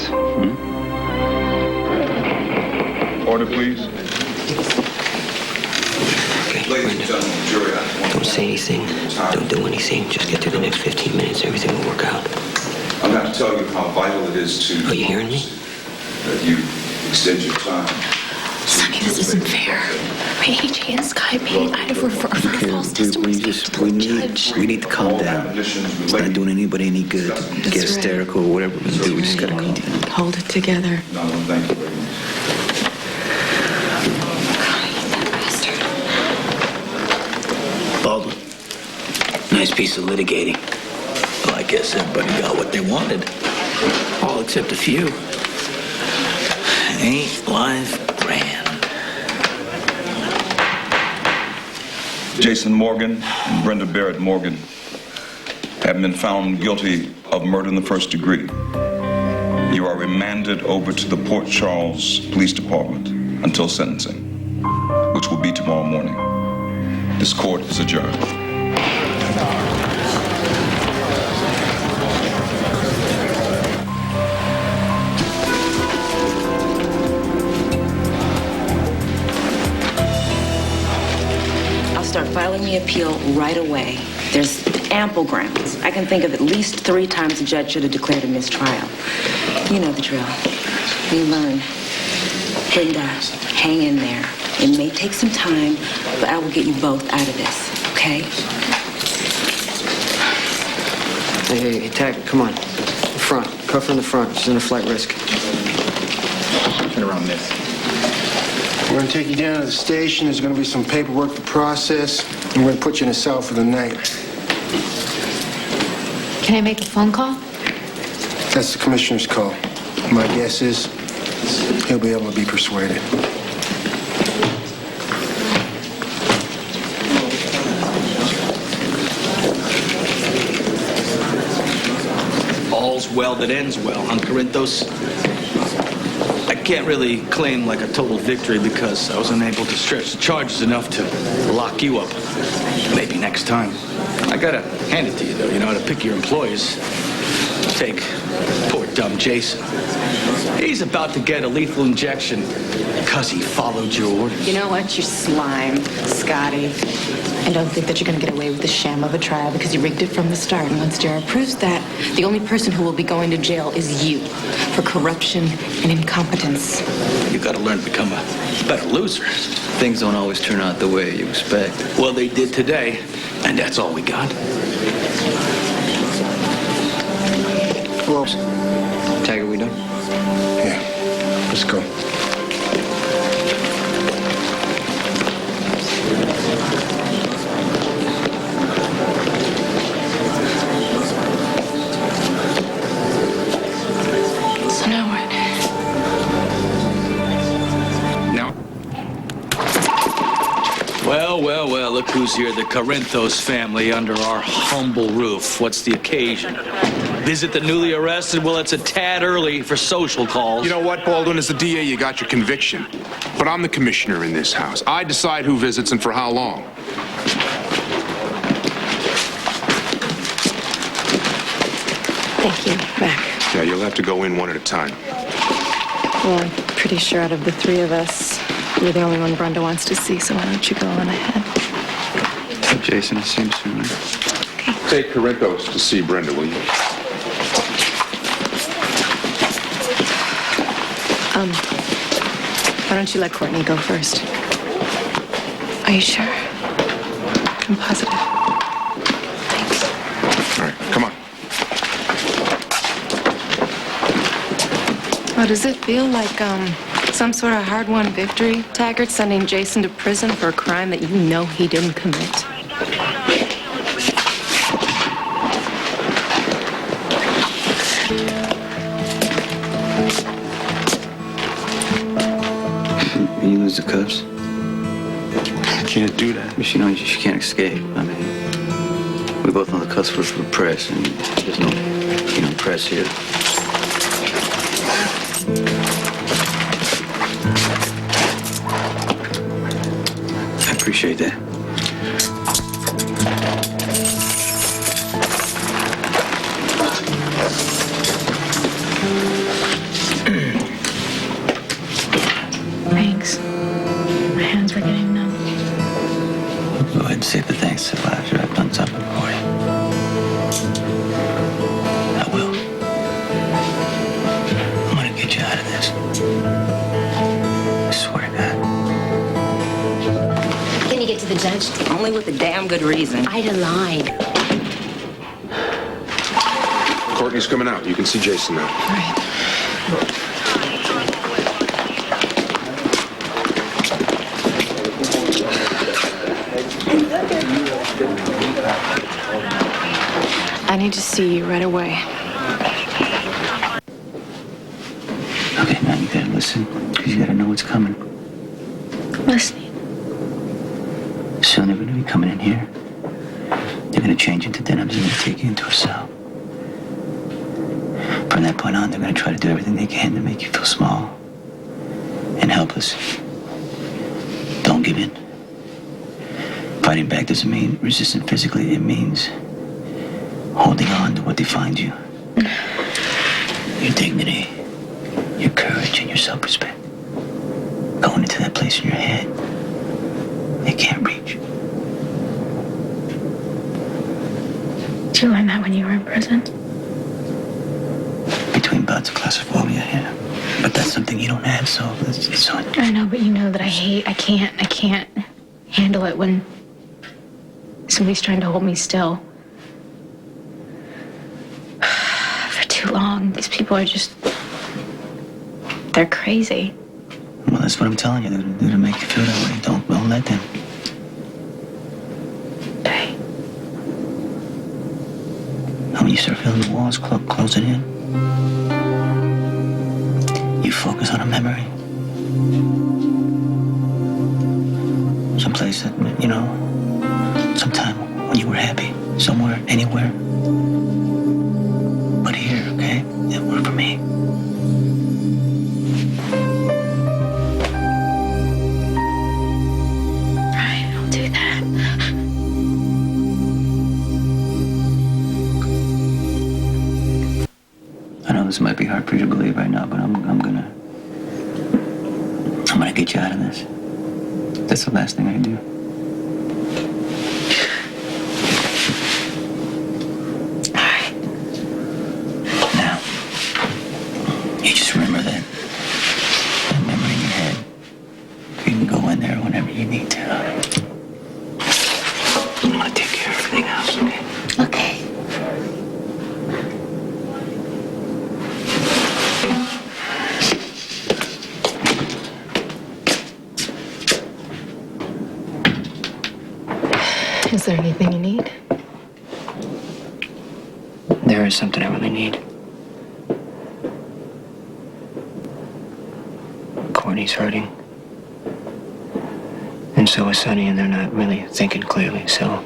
this. Order, please. Okay, Brenda, don't say anything. Don't do anything. Just get through the next 15 minutes. Everything will work out. I'm going to tell you how vital it is to... Are you hearing me? ...that you extend your time. Sonny, this isn't fair. My AJ and Sky paid Ivor for false testimony to the judge. We need to calm down. It's not doing anybody any good to get hysterical or whatever we're going to do. We just got to calm down. Hold it together. No, thank you very much. Baldwin, nice piece of litigating. Well, I guess everybody got what they wanted. All except a few. Ain't life grand? Jason Morgan and Brenda Barrett Morgan have been found guilty of murder in the first degree. You are remanded over to the Port Charles Police Department until sentencing, which will be tomorrow morning. This court is adjourned. I'll start filing the appeal right away. There's ample grounds. I can think of at least 3 times the judge should have declared a mistrial. You know the drill. You learn. Brenda, hang in there. It may take some time, but I will get you both out of this, okay? Hey, Taggart, come on. Front. Cuff her in the front. She's under flight risk. Turn around, miss. We're going to take you down to the station. There's going to be some paperwork to process. And we're going to put you in a cell for the night. Can I make a phone call? That's the commissioner's call. My guess is he'll be able to be persuaded. All's well that ends well, huh, Corinthos? I can't really claim like a total victory because I was unable to stretch the charges enough to lock you up. Maybe next time. I gotta hand it to you, though. You know how to pick your employees. Take poor dumb Jason. He's about to get a lethal injection because he followed your orders. You know what? You're slime, Scotty. I don't think that you're going to get away with the sham of a trial because you rigged it from the start. And once Jared proves that, the only person who will be going to jail is you for corruption and incompetence. You gotta learn to become a better loser. Things don't always turn out the way you expect. Well, they did today, and that's all we got. Well, Taggart, we done? yeah, let's go. So now what? Well, look who's here, the Corinthos family under our humble roof. What's the occasion? Visit the newly arrested? Well, it's a tad early for social calls. You know what, Baldwin? As the DA, you got your conviction. But I'm the commissioner in this house. I decide who visits and for how long. Thank you. Back. Yeah, you'll have to go in one at a time. Well, I'm pretty sure out of the 3 of us, you're the only one Brenda wants to see, so why don't you go on ahead? Jason, see him soon. Okay. Take Corinthos to see Brenda, will you? Why don't you let Courtney go first? Are you sure? I'm positive. Thanks. All right, come on. Well, does it feel like, some sort of hard-won victory, Taggart, sending Jason to prison for a crime that you know he didn't commit? You lose the cuffs? I can't do that. But you know, she can't escape. I mean, we're both on the cusp of press, and there's no, press here. I appreciate that. save the thanks till after I've done something for you. I will. I'm gonna get you out of this. I swear to God. Can you get to the judge? Only with a damn good reason. Ida lied. Courtney's coming out. You can see Jason now. All right. I need to see you right away. Okay, now you gotta listen, because you gotta know what's coming. I'm listening. Soon they're gonna be coming in here. They're gonna change into denims and they're gonna take you into a cell. From that point on, they're gonna try to do everything they can to make you feel small and helpless. Don't give in. Fighting back doesn't mean resisting physically. It means holding on to what defines you. Your dignity, your courage, and your self-respect. Going into that place in your head they can't reach. Did you learn that when you were in prison? Between bouts of claustrophobia, yeah. But that's something you don't have, so it's on. I know, but you know that I can't handle it when somebody's trying to hold me still. For too long, these people are just... they're crazy. Well, that's what I'm telling you. They're gonna make you feel that way. Don't let them. Okay. And when you start feeling the walls closing in, you focus on a memory. Someplace that, you know, sometime when you were happy, somewhere, anywhere. But here, okay? It worked for me. Right, I'll do that. I know this might be hard for you to believe right now, but I'm gonna get you out of this. That's the last thing I do. All right. Now, you just remember that memory in your head. You can go in there whenever you need to. I'm gonna take care of everything else, okay? Okay. Is there anything you need? There is something I really need. Courtney's hurting. And so is Sonny, and they're not really thinking clearly, so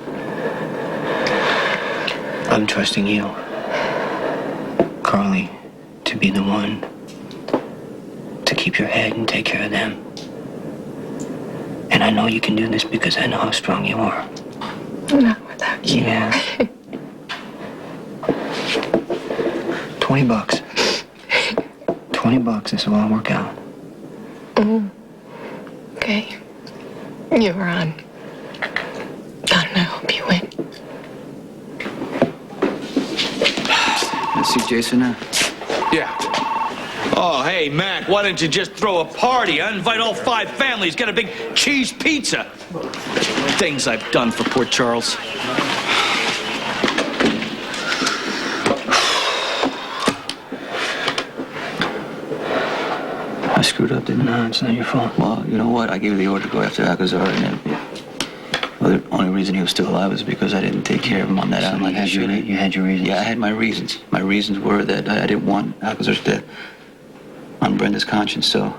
I'm trusting you, Carly, to be the one to keep your head and take care of them. And I know you can do this because I know how strong you are. Not without you. Yeah. $20. $20, this will all work out. Okay. You were on. God, and I hope you win. Let's see Jason now. Yeah. Oh, hey, Mac, why don't you just throw a party? I invite all 5 families, get a big cheese pizza. Things I've done for poor Charles. I screwed up, didn't I? It's not your fault. Well, you know what? I gave you the order to go after Alcazar, and then, well, the only reason he was still alive was because I didn't take care of him on that island like I should have. You had your reasons. Yeah, I had my reasons. My reasons were that I didn't want Alcazar's death on Brenda's conscience, so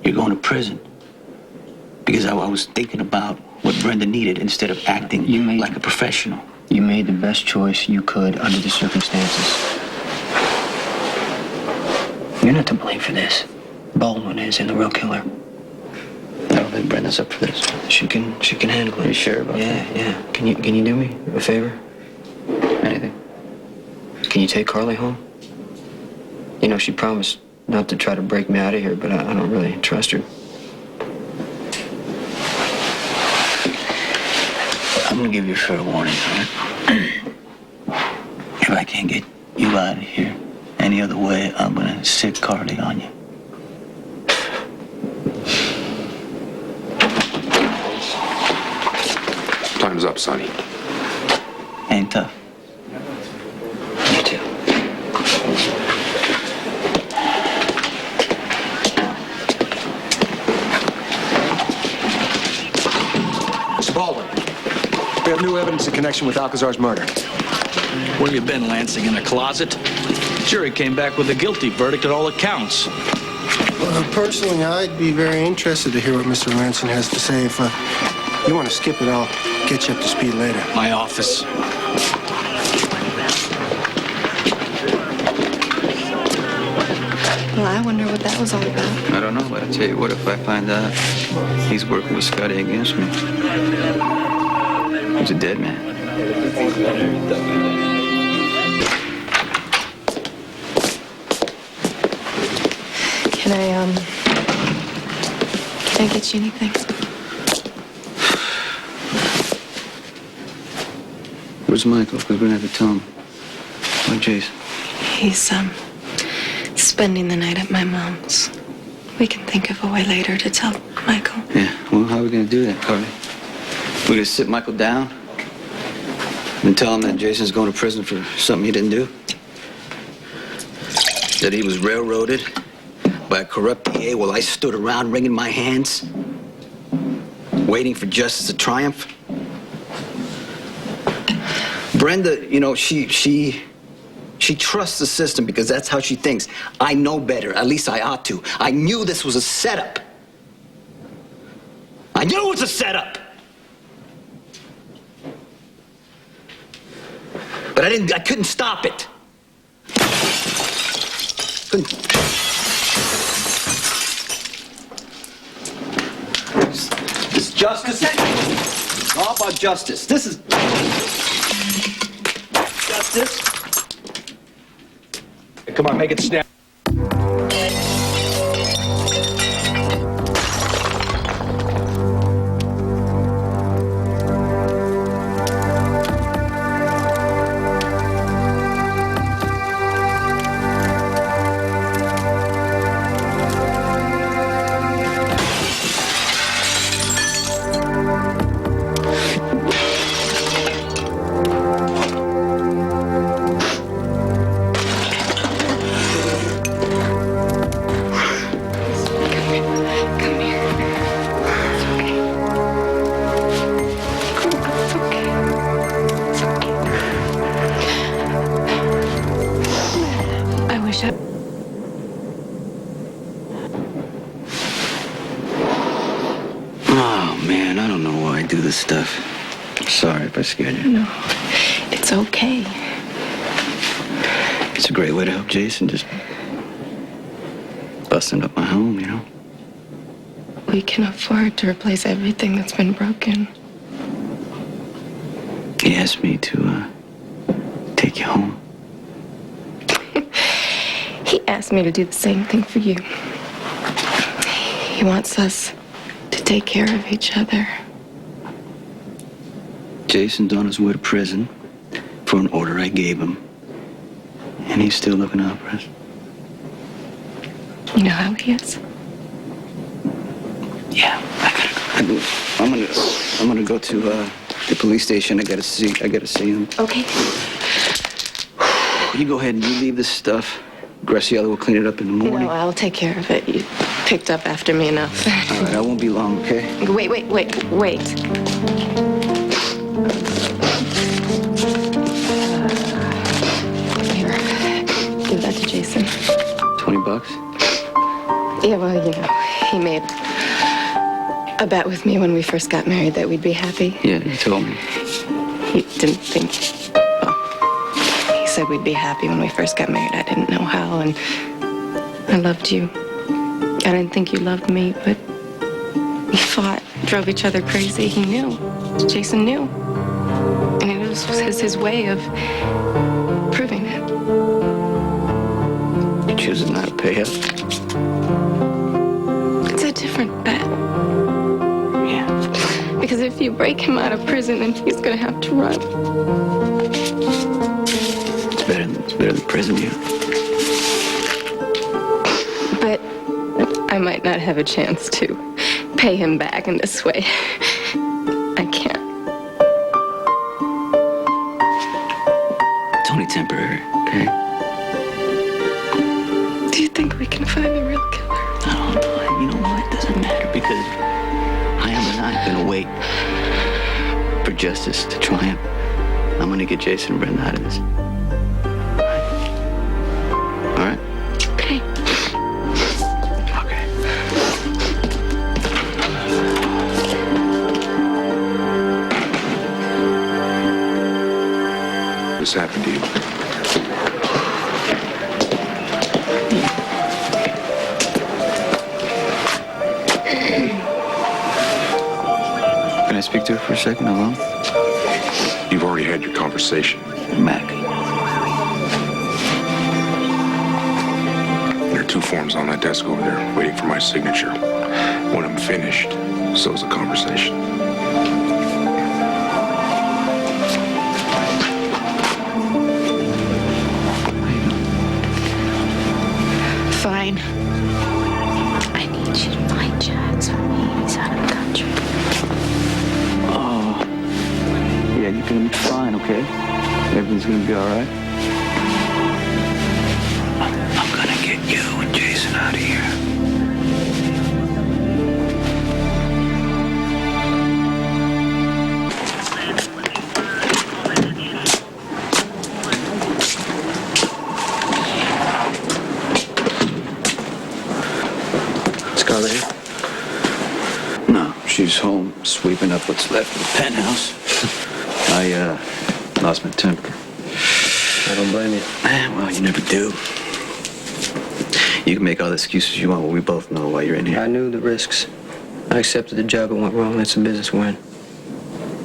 you're going to prison. Because I was thinking about what Brenda needed instead of acting like a professional. You made the best choice you could under the circumstances. You're not to blame for this. Baldwin is, and the real killer. I don't think Brenda's up for this. She can handle it. Are you sure about that? Yeah. Can you do me a favor? Anything? Can you take Carly home? You know, she promised not to try to break me out of here, but I don't really trust her. I'm gonna give you a fair warning, all right? If I can't get you out of here any other way, I'm gonna sick Carly on you. Time's up, Sonny. Ain't tough. You too. Mr. Baldwin, we have new evidence in connection with Alcazar's murder. Where you been, Lansing? In a closet? Jury came back with a guilty verdict at all accounts. Personally, I'd be very interested to hear what Mr. Lansing has to say. If you want to skip it, I'll get you up to speed later. My office. Well, I wonder what that was all about. I don't know, but I tell you what, if I find out he's working with Scotty against me, he's a dead man. Can I get you anything? Where's Michael? Because we're gonna have to tell him. Where's Jason? He's, spending the night at my mom's. We can think of a way later to tell Michael. Yeah, well, how are we gonna do that, Carly? We're gonna sit Michael down and tell him that Jason's going to prison for something he didn't do? That he was railroaded by a corrupt DA while I stood around wringing my hands, waiting for justice to triumph? Brenda, you know, she trusts the system because that's how she thinks. I know better. At least I ought to. I knew this was a setup. I knew it was a setup. But I couldn't stop it. Couldn't. This justice. It's all about justice. This is justice. Come on, make it snap. Stuff. Sorry if I scared you. No, it's okay. It's a great way to help Jason, just busting up my home, you know? We can afford to replace everything that's been broken. He asked me to, take you home. He asked me to do the same thing for you. He wants us to take care of each other. Jason's on his way to prison for an order I gave him. And he's still looking out for us. You know how he is? Yeah, I'm gonna go to the police station. I gotta see him. Okay. You go ahead and you leave this stuff. Graciela will clean it up in the morning. No, I'll take care of it. You picked up after me enough. All right, I won't be long, okay? Wait. Here, give that to Jason. $20? Yeah, well, you know, he made a bet with me when we first got married that we'd be happy. Yeah, he told me. He didn't think, well, he said we'd be happy when we first got married. I didn't know how, and I loved you. I didn't think you loved me, but we fought, drove each other crazy. He knew. Jason knew. And it was his way of proving it. He chooses not to pay up. It's a different bet. Yeah. Because if you you break him out of prison and he's gonna have to run. It's better than prison, yeah. But I might not have a chance to pay him back in this way. I can't. It's only temporary, okay? Do you think we can find the real killer? No, you know what? It doesn't matter because I am not gonna wait for justice to triumph. I'm gonna get Jason and Brenda out of this. All right? Okay. Okay. What's happened to you? Can I speak to her for a second alone? You've already had your conversation. Mac. There are 2 forms on that desk over there waiting for my signature. When I'm finished, so's the conversation. Fine. I need you to find Chad so he's out of the country. Oh. Yeah, you're gonna be fine, okay? Everything's gonna be all right. I'm gonna get you and Jason out of here. Scarlett here? No, she's home sweeping up what's left of the penthouse. I lost my temper. I don't blame you. Well, you never do. You can make all the excuses you want, but we both know why you're in here. I knew the risks. I accepted the job. It went wrong. That's the business we're in.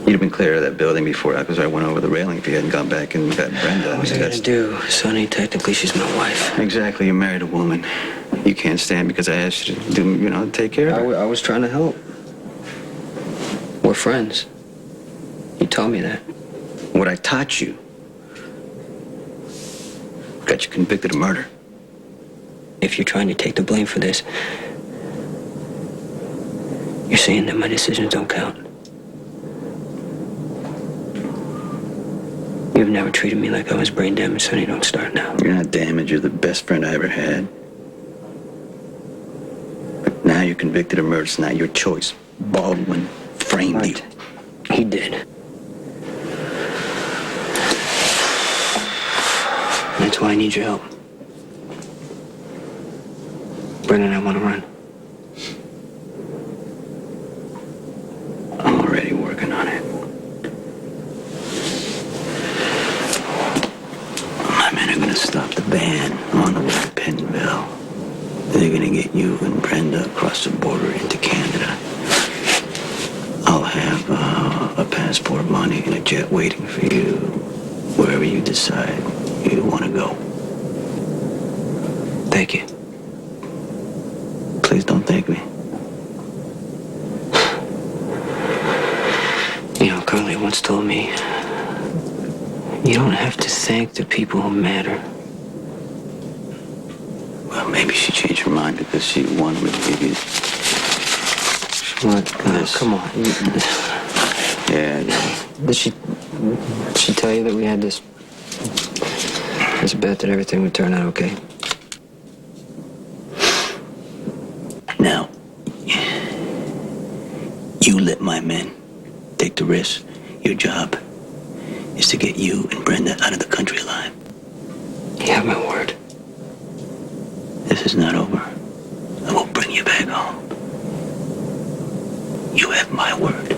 You'd have been clear of that building before I went over the railing if you hadn't gone back and got Brenda. What are you gonna do, Sonny? Technically, she's my wife. Exactly. You married a woman. You can't stand because I asked you to do, take care of her. I was trying to help. We're friends. You told me that. What I taught you got you convicted of murder. If you're trying to take the blame for this, you're saying that my decisions don't count. You've never treated me like I was brain damaged, Sonny. Don't start now. You're not damaged. You're the best friend I ever had. But now you're convicted of murder. It's not your choice. Baldwin framed you. He did. That's why I need your help. Brenda and I want to run. I'm already working on it. My men are gonna stop the van on the way to Pentonville. They're gonna get you and Brenda across the border into Canada. I'll have a passport, money, and a jet waiting for you wherever you decide you want to go. Thank you. Please don't thank me. You know, Carly once told me, you don't have to thank the people who matter. Well, maybe she changed her mind because she wanted me to give you. What? Come on. Yeah. Did she tell you that we had this bet that everything would turn out okay? Now, you let my men take the risk. Your job is to get you and Brenda out of the country alive. You have my word. This is not over. I will bring you back home. You have my word.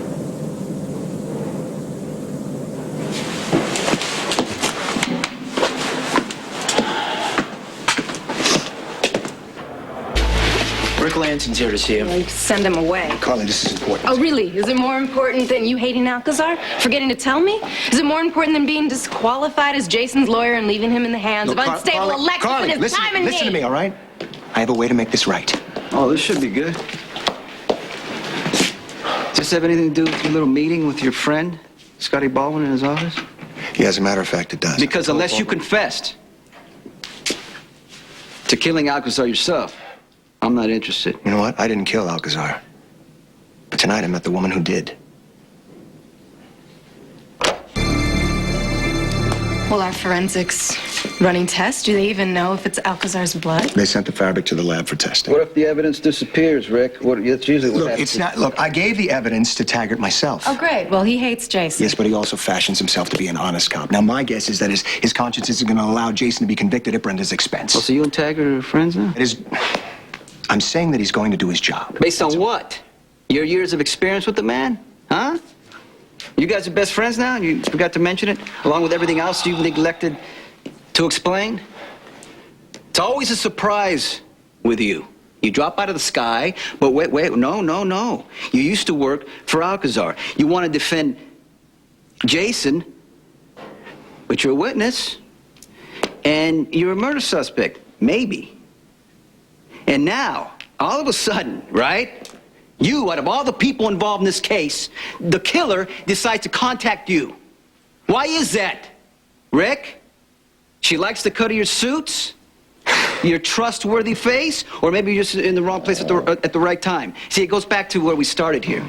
Rick Lansing's here to see him. Well, you send him away. Carly, this is important. Oh, really? Is it more important than you hating Alcazar? Forgetting to tell me? Is it more important than being disqualified as Jason's lawyer and leaving him in the hands of unstable Alexis Carly, and his time and listen to me, all right? I have a way to make this right. Oh, this should be good. Does this have anything to do with your little meeting with your friend, Scotty Baldwin, in his office? Yeah, as a matter of fact, it does. Because unless you confessed to killing Alcazar yourself, I'm not interested. You know what? I didn't kill Alcazar. But tonight I met the woman who did. Well, our forensics running tests, do they even know if it's Alcazar's blood? They sent the fabric to the lab for testing. What if the evidence disappears, Rick? That's usually what Look, happens. it's not. Look, I gave the evidence to Taggart myself. Oh, great. Well, he hates Jason. Yes, but he also fashions himself to be an honest cop. Now, my guess is that his conscience isn't going to allow Jason to be convicted at Brenda's expense. Well, so you and Taggart are friends now? I'm saying that he's going to do his job. Based on what? Your years of experience with the man? Huh? You guys are best friends now? You forgot to mention it? Along with everything else you've neglected to explain? It's always a surprise with you. You drop out of the sky, but wait, no. You used to work for Alcazar. You want to defend Jason, but you're a witness, and you're a murder suspect, maybe. And now, all of a sudden, right? You, out of all the people involved in this case, the killer decides to contact you. Why is that, Rick? She likes the cut of your suits? Your trustworthy face? Or maybe you're just in the wrong place at the right time? See, it goes back to where we started here.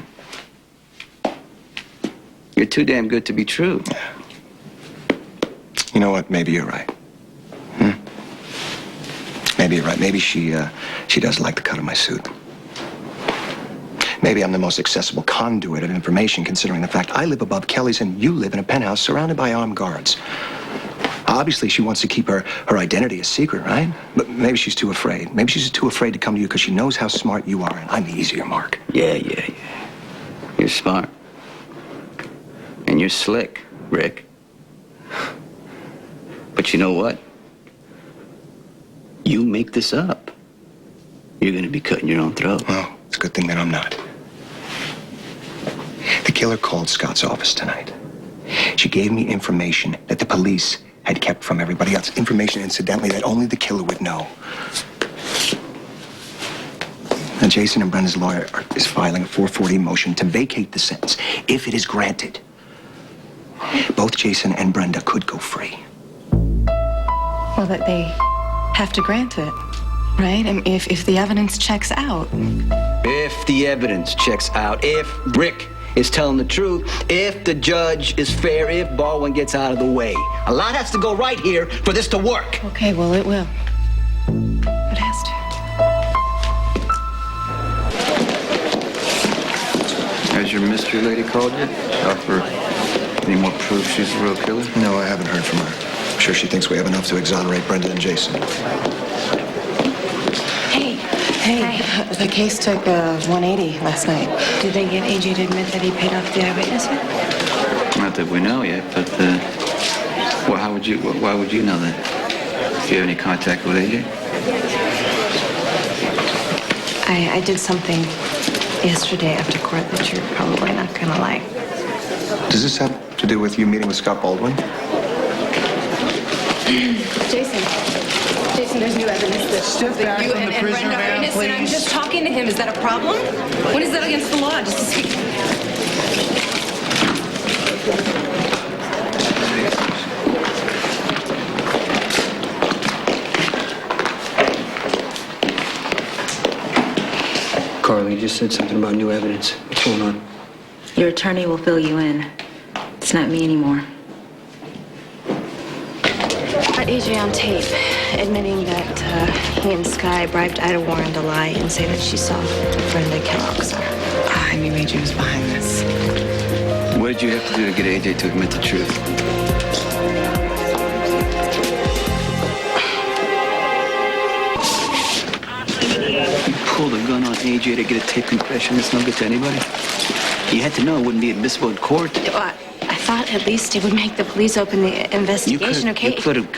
You're too damn good to be true. You know what? Maybe you're right. Maybe you're right. Maybe she does like the cut of my suit. Maybe I'm the most accessible conduit of information, considering the fact I live above Kelly's and you live in a penthouse surrounded by armed guards. Obviously, she wants to keep her identity a secret, right? But maybe she's too afraid. Maybe she's too afraid to come to you because she knows how smart you are, and I'm the easier mark. Yeah. You're smart. And you're slick, Rick. But you know what? You make this up, you're going to be cutting your own throat. Well, it's a good thing that I'm not. The killer called Scott's office tonight. She gave me information that the police had kept from everybody else. Information, incidentally, that only the killer would know. And Jason and Brenda's lawyer is filing a 440 motion to vacate the sentence. If it is granted, both Jason and Brenda could go free. Well, that they have to grant it, right? And if the evidence checks out. If the evidence checks out, if Rick is telling the truth, if the judge is fair, if Baldwin gets out of the way. A lot has to go right here for this to work. Okay, well, it will. It has to. Has your mystery lady called you? Offer any more proof she's the real killer? No, I haven't heard from her. I'm sure she thinks we have enough to exonerate Brenda and Jason. Hey, the case took a 180 last night. Did they get AJ to admit that he paid off the eyewitness yet? Not that we know yet, but, well, why would you know that? Do you have any contact with AJ? I did something yesterday after court that you're probably not gonna like. Does this have to do with you meeting with Scott Baldwin? Jason, there's new evidence that you and Brenda are innocent. I'm just talking to him. Is that a problem? When is that against the law? Just to speak. Carly, you just said something about new evidence. What's going on? Your attorney will fill you in. It's not me anymore. Got AJ on tape, admitting that he and Sky bribed Ida Warren to lie and say that she saw Brenda kill Alcazar. I knew AJ was behind this. What did you have to do to get AJ to admit the truth? You pulled a gun on AJ to get a tape confession that's no good to anybody? You had to know it wouldn't be admissible in court. Well, I thought at least it would make the police open the investigation, okay? You could have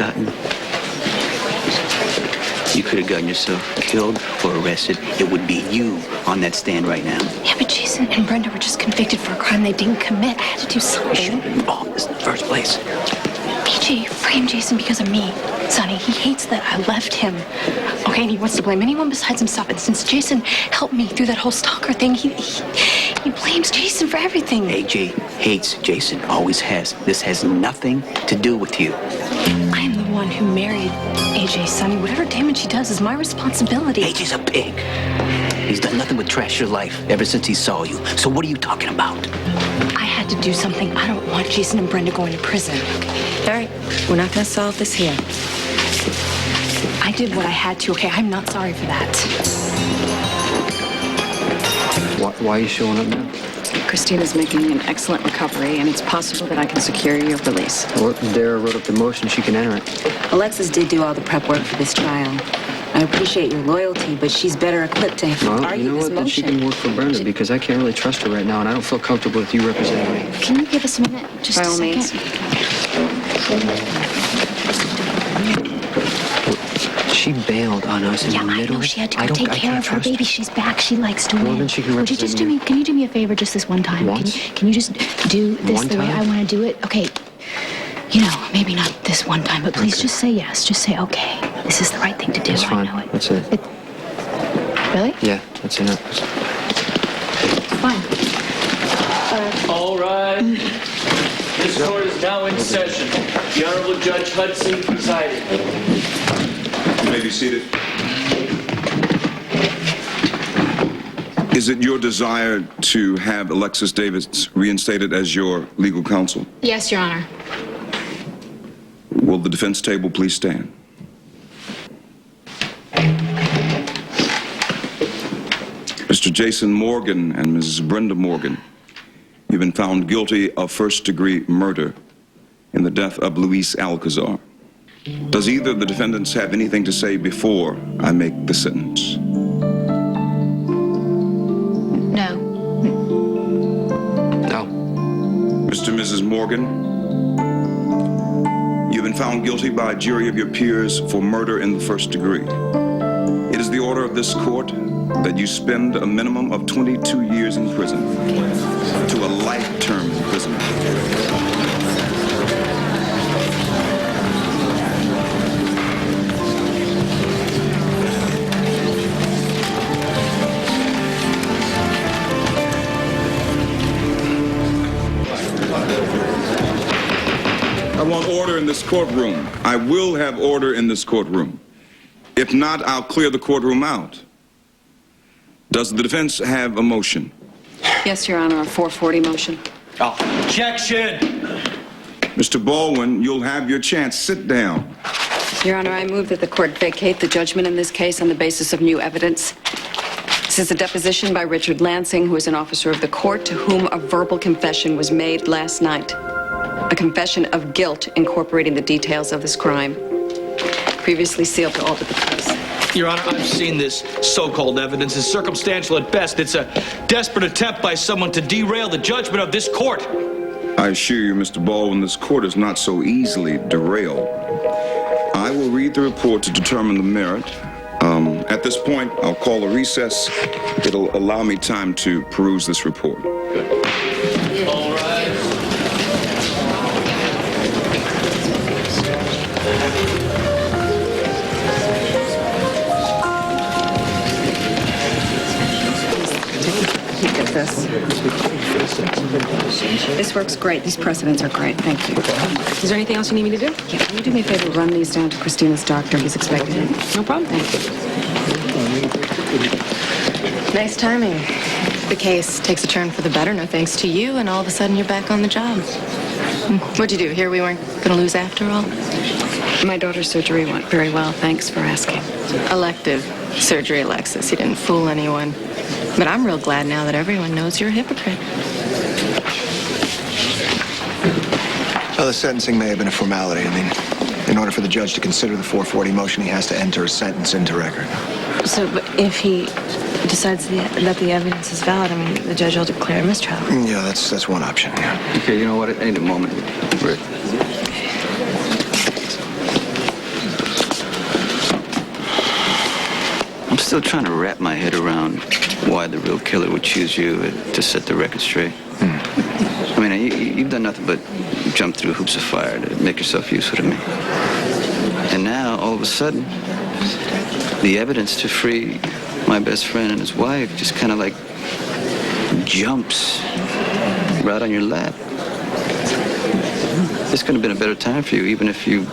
gotten yourself killed or arrested. It would be you on that stand right now. Yeah, but Jason and Brenda were just convicted for a crime they didn't commit. I had to do something. You shouldn't have been involved in this in the first place. AJ framed Jason because of me. Sonny, he hates that I left him. Okay, and he wants to blame anyone besides himself. And since Jason helped me through that whole stalker thing, he blames Jason for everything. AJ hates Jason, always has. This has nothing to do with you. I am the one who married AJ, Sonny. Whatever damage he does is my responsibility. AJ's a pig. He's done nothing but trash your life ever since he saw you. So what are you talking about? I had to do something. I don't want Jason and Brenda going to prison. All right, we're not going to solve this here. I did what I had to, okay? I'm not sorry for that. Why are you showing up now? Christina's making an excellent recovery, and it's possible that I can secure your release. Well, Dara wrote up the motion. She can enter it. Alexis did do all the prep work for this trial. I appreciate your loyalty, but she's better equipped to Well, argue you know this what? Then she motion. can work for Brenda because I can't really trust her right now, and I don't feel comfortable with you representing me. Can you give us a minute? Just By a all second. means. She bailed on us in Yeah, the I middle. know. She had to I go don't- take I care can't of her trust baby. She's back. She likes to win. Well, then she can Would you represent just do me. me? Can you do me a favor just this one time? Once? Can you just do this One the way I time? want to do it? Okay. You know, maybe not this one time, but please just say yes. Just say okay. This is the right thing to do. That's I fine. know it. That's it. Really? Yeah, that's it. Fine. All right. This court is now in session. The Honorable Judge Hudson presiding. You may be seated. Is it your desire to have Alexis Davis reinstated as your legal counsel? Yes, Your Honor. Will the defense table please stand? Mr. Jason Morgan and Mrs. Brenda Morgan, you've been found guilty of first-degree murder in the death of Luis Alcazar. Does either of the defendants have anything to say before I make the sentence? No. No. Mr. and Mrs. Morgan, you've been found guilty by a jury of your peers for murder in the first degree. It is the order of this court that you spend a minimum of 22 years in prison to a life term imprisonment. I want order in this courtroom. I will have order in this courtroom. If not, I'll clear the courtroom out. Does the defense have a motion? Yes, Your Honor, a 440 motion. Objection! Mr. Baldwin, you'll have your chance. Sit down. Your Honor, I move that the court vacate the judgment in this case on the basis of new evidence. This is a deposition by Richard Lansing, who is an officer of the court to whom a verbal confession was made last night. A confession of guilt incorporating the details of this crime. Previously sealed to all but the press. Your Honor, I've seen this so-called evidence. It's circumstantial at best. It's a desperate attempt by someone to derail the judgment of this court. I assure you, Mr. Baldwin, this court is not so easily derailed. I will read the report to determine the merit. At this point, I'll call a recess. It'll allow me time to peruse this report. All right. Look at this. This works great. These precedents are great. Thank you. Is there anything else you need me to do? Yeah, can you do me a favor? Run these down to Christina's doctor. He's expecting it. No problem. Thank you. Nice timing. The case takes a turn for the better, no thanks to you, and all of a sudden you're back on the job. What'd you do? Here we weren't going to lose after all? My daughter's surgery went very well. Thanks for asking. Elective surgery, Alexis. You didn't fool anyone. But I'm real glad now that everyone knows you're a hypocrite. Well, the sentencing may have been a formality. I mean, in order for the judge to consider the 440 motion, he has to enter a sentence into record. So, but if he decides that the evidence is valid, I mean, the judge will declare a mistrial. Yeah, that's one option, yeah. Okay, you know what? I need a moment. Rick. I'm still trying to wrap my head around why the real killer would choose you to set the record straight. I mean, you've done nothing but jump through hoops of fire to make yourself useful to me. And now, all of a sudden, the evidence to free my best friend and his wife just kind of like jumps right on your lap. This could have been a better time for you, even if you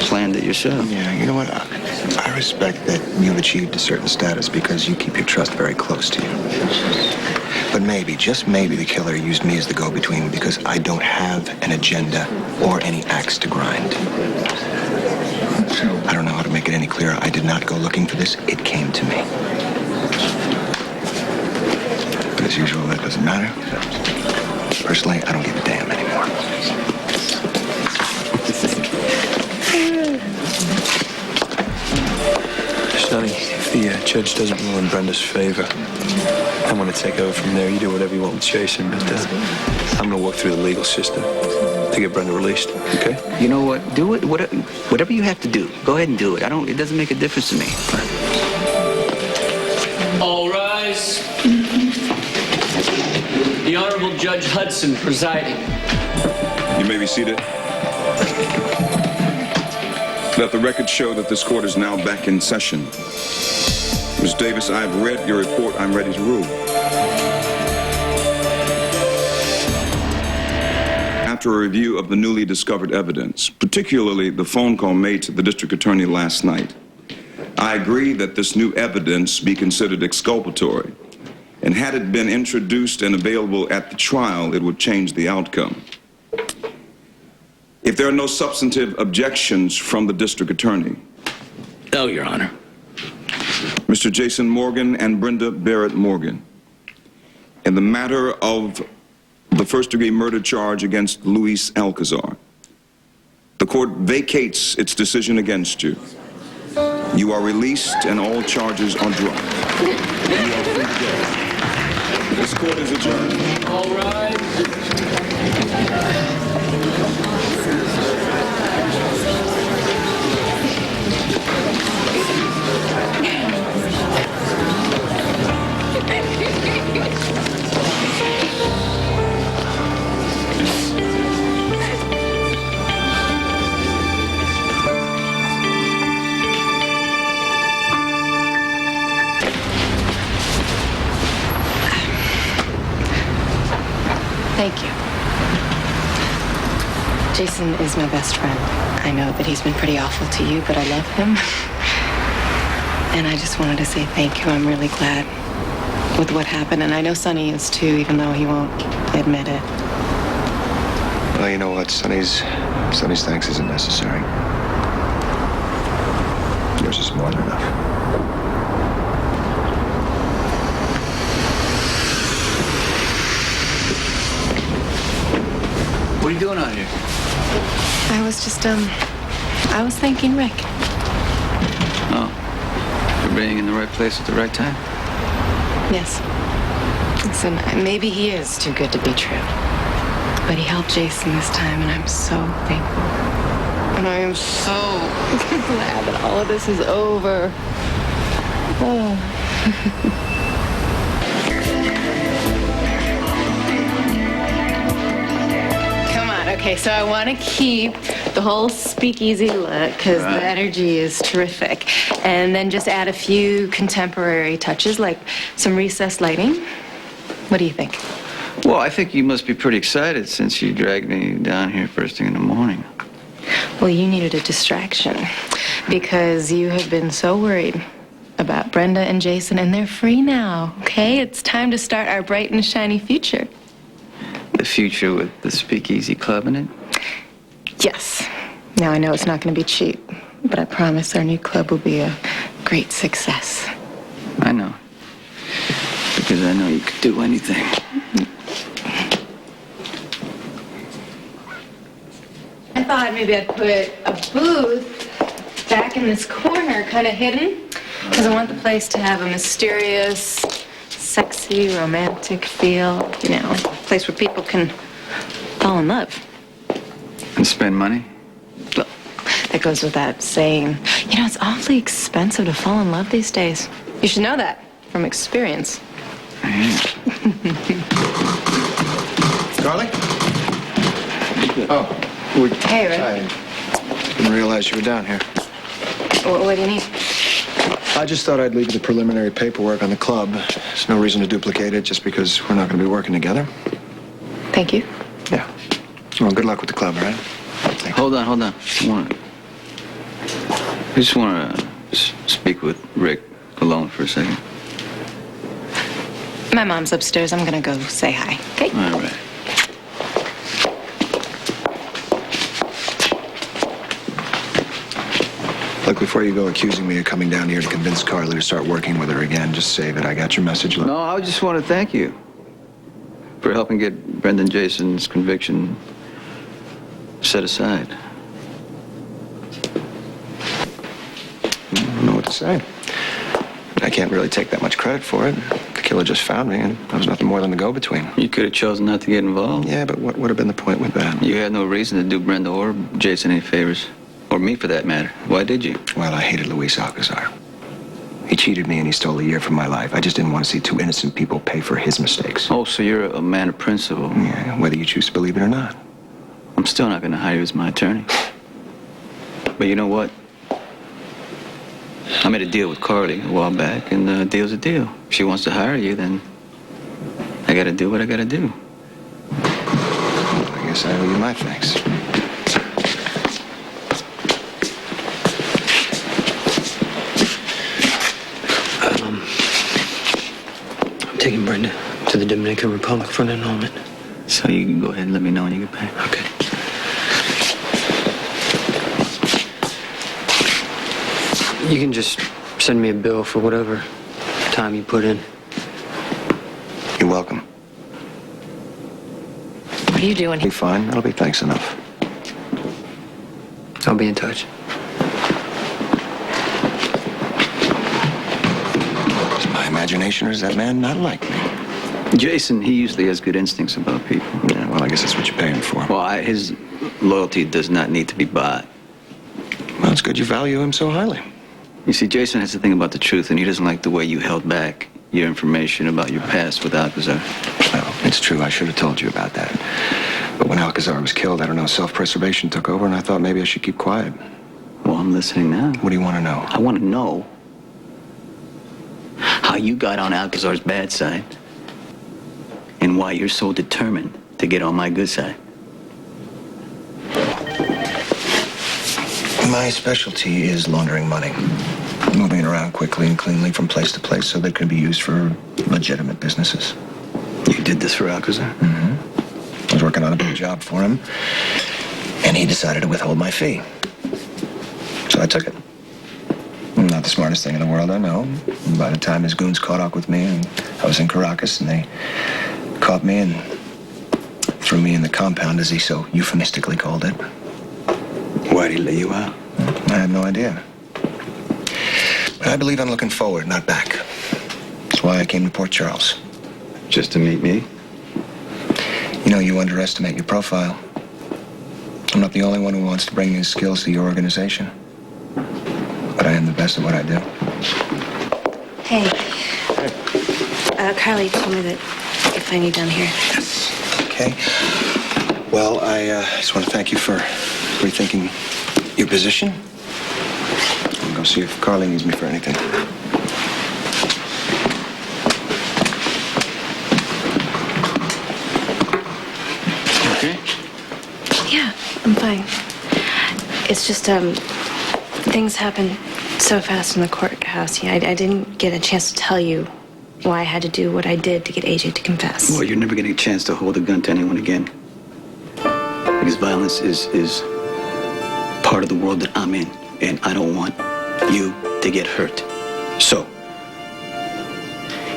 planned it yourself. Yeah, you know what? I respect that you've achieved a certain status because you keep your trust very close to you. But maybe, just maybe, the killer used me as the go-between because I don't have an agenda or any axe to grind. I don't know how to make it any clearer. I did not go looking for this. It came to me. But as usual, that doesn't matter. Personally, I don't give a damn anymore. Sonny, if the judge doesn't rule in Brenda's favor, I'm going to take over from there. You do whatever you want with Jason, but I'm going to work through the legal system to get Brenda released, okay? You know what? Do it. Whatever you have to do. Go ahead and do it. It doesn't make a difference to me. All rise. The Honorable Judge Hudson presiding. You may be seated. Let the record show that this court is now back in session. Ms. Davis, I have read your report. I'm ready to rule. After a review of the newly discovered evidence, particularly the phone call made to the district attorney last night, I agree that this new evidence be considered exculpatory. And had it been introduced and available at the trial, it would change the outcome. If there are no substantive objections from the district attorney. No, Your Honor. Mr. Jason Morgan and Brenda Barrett Morgan, in the matter of the first-degree murder charge against Luis Alcazar, the court vacates its decision against you. You are released and all charges are dropped. You are free to go. This court is adjourned. All rise. Thank you. Jason is my best friend. I know that he's been pretty awful to you, but I love him. And I just wanted to say thank you. I'm really glad with what happened. And I know Sonny is too, even though he won't admit it. Well, you know what? Sonny's thanks isn't necessary. Yours is more than enough. What are you doing out here? I was just, I was thanking Rick. Oh, for being in the right place at the right time? Yes. Listen, maybe he is too good to be true. But he helped Jason this time, and I'm so thankful. And I am so glad that all of this is over. Oh. Okay, so I want to keep the whole speakeasy look because the energy is terrific. And then just add a few contemporary touches like some recessed lighting. What do you think? Well, I think you must be pretty excited since you dragged me down here first thing in the morning. Well, you needed a distraction because you have been so worried about Brenda and Jason, and they're free now, okay? It's time to start our bright and shiny future. The future with the Speakeasy Club in it? Yes. Now, I know it's not going to be cheap, but I promise our new club will be a great success. I know. Because I know you could do anything. I thought maybe I'd put a booth back in this corner, kind of hidden, because I want the place to have a mysterious, sexy, romantic feel, you know, a place where people can fall in love. And spend money? Well, that goes without saying. You know, it's awfully expensive to fall in love these days. You should know that from experience. Carly? Oh, Hey, Rick. I didn't realize you were down here. What do you need? I just thought I'd leave you the preliminary paperwork on the club. There's no reason to duplicate it just because we're not going to be working together. Thank you. Yeah. Well, good luck with the club, all right? Hold on. I just want to speak with Rick alone for a second. My mom's upstairs. I'm gonna go say hi, okay? All right. Look, before you go accusing me of coming down here to convince Carly to start working with her again, just say that I got your message. Look. No, I just want to thank you for helping get Brendan Jason's conviction set aside. I don't know what to say. I can't really take that much credit for it. The killer just found me, and I was nothing more than the go-between. You could have chosen not to get involved. Yeah, but what would have been the point with that? You had no reason to do Brenda or Jason any favors. Or me, for that matter. Why did you? Well, I hated Luis Alcazar. He cheated me and he stole a year from my life. I just didn't want to see two innocent people pay for his mistakes. Oh, so you're a man of principle. Yeah, whether you choose to believe it or not. I'm still not going to hire you as my attorney. But you know what? I made a deal with Carly a while back, and the deal's a deal. If she wants to hire you, then I got to do what I got to do. Well, I guess I owe you my thanks. Taking Brenda to the Dominican Republic for an annulment. So you can go ahead and let me know when you get back. Okay. You can just send me a bill for whatever time you put in. You're welcome. What are you doing? Be fine. That'll be thanks enough. I'll be in touch. Is my imagination or is that man not like me? Jason, he usually has good instincts about people. Yeah, well, I guess that's what you pay him for. Well, his loyalty does not need to be bought. Well, it's good you value him so highly. You see, Jason has to think about the truth, and he doesn't like the way you held back your information about your past with Alcazar. Well, it's true. I should have told you about that. But when Alcazar was killed, I don't know, self-preservation took over, and I thought maybe I should keep quiet. Well, I'm listening now. What do you want to know? I want to know how you got on Alcazar's bad side and why you're so determined to get on my good side. My specialty is laundering money. Moving it around quickly and cleanly from place to place so that it can be used for legitimate businesses. You did this for Alcazar? Mm-hmm. I was working on a big job for him, and he decided to withhold my fee. So I took it. Not the smartest thing in the world, I know. And by the time his goons caught up with me, and I was in Caracas, and they caught me and threw me in the compound, as he so euphemistically called it. Why'd he lay you out? I have no idea. But I believe I'm looking forward, not back. That's why I came to Port Charles. Just to meet me? You know, you underestimate your profile. I'm not the only one who wants to bring his skills to your organization. But I am the best at what I do. Hey. Carly told me that you'll find you down here. Yes. Okay. Well, I just want to thank you for rethinking your position. I'll go see if Carly needs me for anything. Okay? Yeah, I'm fine. It's just, things happen so fast in the courthouse. Yeah, I didn't get a chance to tell you why I had to do what I did to get AJ to confess. Well, you're never getting a chance to hold a gun to anyone again. Because violence is part of the world that I'm in, and I don't want you to get hurt. So,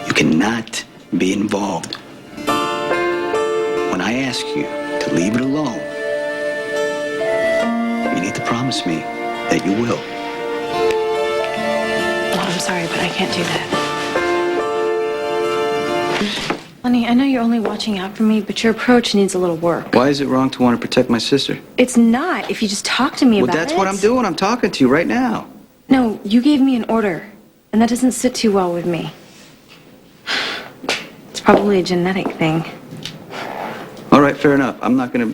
you cannot be involved. When I ask you to leave it alone, you need to promise me that you will. Oh, I'm sorry, but I can't do that. Honey, I know you're only watching out for me, but your approach needs a little work. Why is it wrong to want to protect my sister? It's not, if you just talk to me about it. Well, that's what I'm doing. I'm talking to you right now. No, you gave me an order, and that doesn't sit too well with me. It's probably a genetic thing. All right, fair enough. I'm not gonna.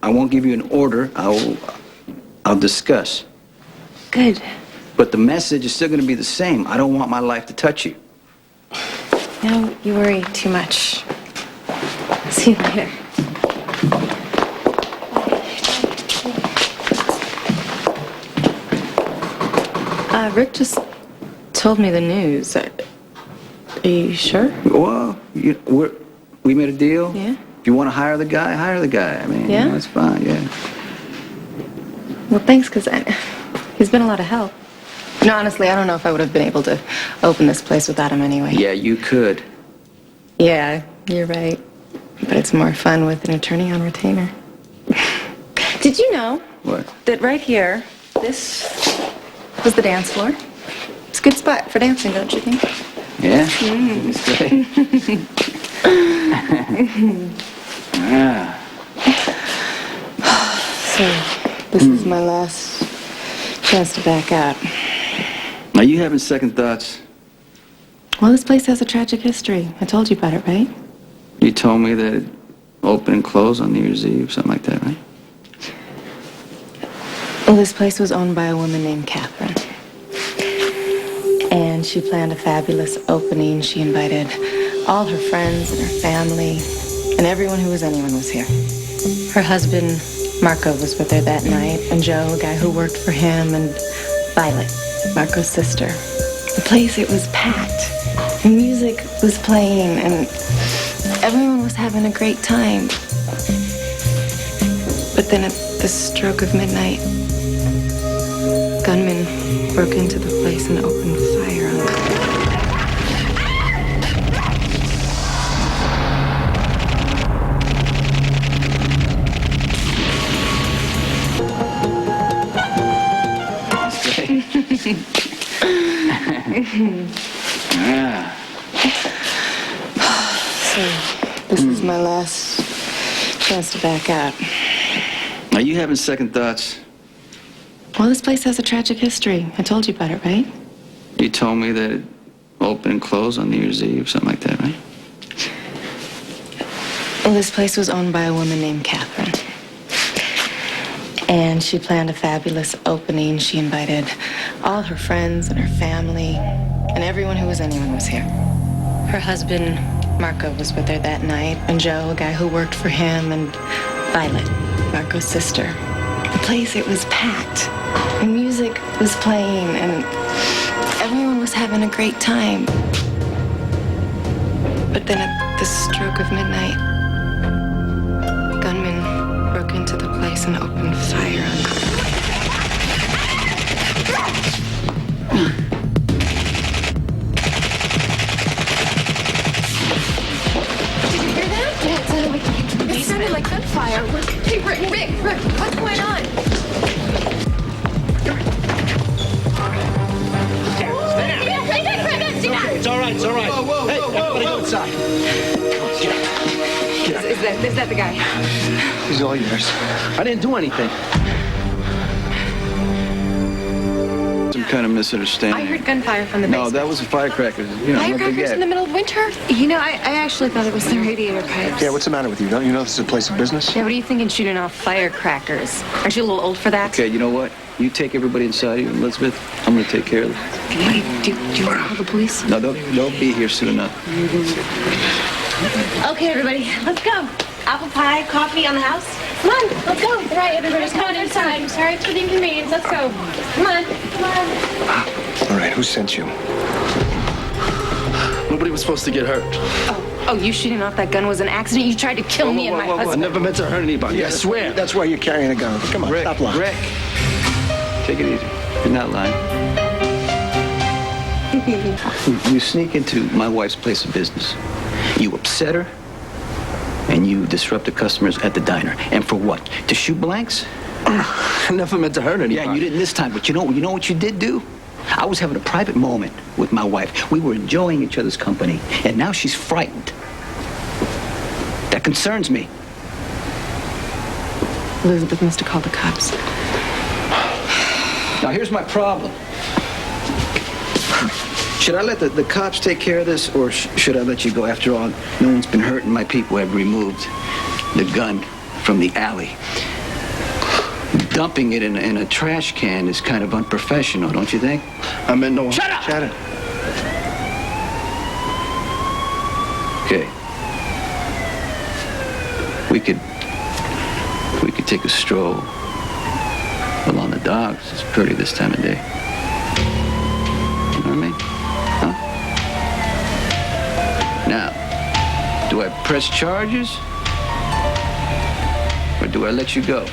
I won't give you an order. I'll discuss. Good. But the message is still gonna be the same. I don't want my life to touch you. No, you worry too much. See you later. Rick just told me the news. Are you sure? Well, we made a deal. Yeah. If you want to hire the guy, hire the guy. I mean, Yeah? that's fine. Yeah. Well, thanks, because he's been a lot of help. No, honestly, I don't know if I would have been able to open this place without him anyway. Yeah, you could. Yeah, you're right. But it's more fun with an attorney on retainer. Did you know What? that right here, this was the dance floor? It's a good spot for dancing, don't you think? Yeah. Mm. It's great. Ah. So, this is my last chance to back out. Are you having second thoughts? Well, this place has a tragic history. I told you about it, right? You told me that it opened and closed on New Year's Eve, something like that, right? Well, this place was owned by a woman named Catherine. And she planned a fabulous opening. She invited all her friends and her family, and everyone who was anyone was here. Her husband, Marco, was with her that night, and Joe, a guy who worked for him, and Violet, Marco's sister. The place, it was packed. And music was playing, and everyone was having a great time. But then at the stroke of midnight, gunmen broke into the place and opened fire on it. Ah. So, this is my last chance to back out. Are you having second thoughts? Well, this place has a tragic history. I told you about it, right? You told me that it opened and closed on New Year's Eve, something like that, right? Well, this place was owned by a woman named Catherine. And she planned a fabulous opening. She invited all her friends and her family, and everyone who was anyone was here. Her husband, Marco, was with her that night, and Joe, a guy who worked for him, and Violet, Marco's sister. The place, it was packed. And music was playing, and everyone was having a great time. But then at the stroke of midnight, gunmen broke into the place and opened fire on it. It sounded like gunfire. Hey, Rick, what's going on? It's all right, it's all right. Whoa, hey, everybody go inside. Is that the guy? He's all yours. I didn't do anything. Some kind of misunderstanding. I heard gunfire from the No, basement. that was a firecracker. You know, what they Firecrackers in the get. middle of winter? You know, I actually thought it was the radiator pipes. Yeah, what's the matter with you? Don't you know this is a place of business? Yeah, what are you thinking shooting off firecrackers? Aren't you a little old for that? Okay, you know what? You take everybody inside you, Elizabeth. I'm gonna take care of them. Do you want to call the police? No, they'll be here soon enough. Okay, everybody, let's go. Apple pie, coffee on the house. Come on, let's go. All right, everybody, come on inside. Sorry for the inconvenience. Let's go. Come on, come on. All right, who sent you? Nobody was supposed to get hurt. Oh, you shooting off that gun was an accident? You tried to kill me and my I husband. never meant to hurt anybody, I swear. That's why you're carrying a gun. Come on, Rick, stop lying. Rick, take it easy. You're not lying. You sneak into my wife's place of business. You upset her, and you disrupt the customers at the diner. And for what? To shoot blanks? I never meant to hurt anybody. Yeah, you didn't this time, but you know what you did do? I was having a private moment with my wife. We were enjoying each other's company, and now she's frightened. That concerns me. Elizabeth must have called the cops. Now, here's my problem. Should I let the cops take care of this, or should I let you go? After all, no one's been hurt, and my people have removed the gun from the alley. Dumping it in a trash can is kind of unprofessional, don't you think? I meant no... Shut up! Shut up. Okay. We could take a stroll along the docks. It's pretty this time of day. You know what I mean? Huh? Now, do I press charges? Or do I let you go?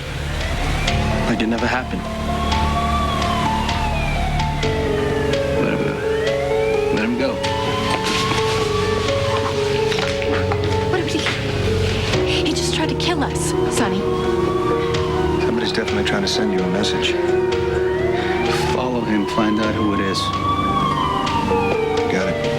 Like it never happened. Let him go. Let him go. What did he just tried to kill us, Sonny. Somebody's definitely trying to send you a message. Follow him, find out who it is. Got it.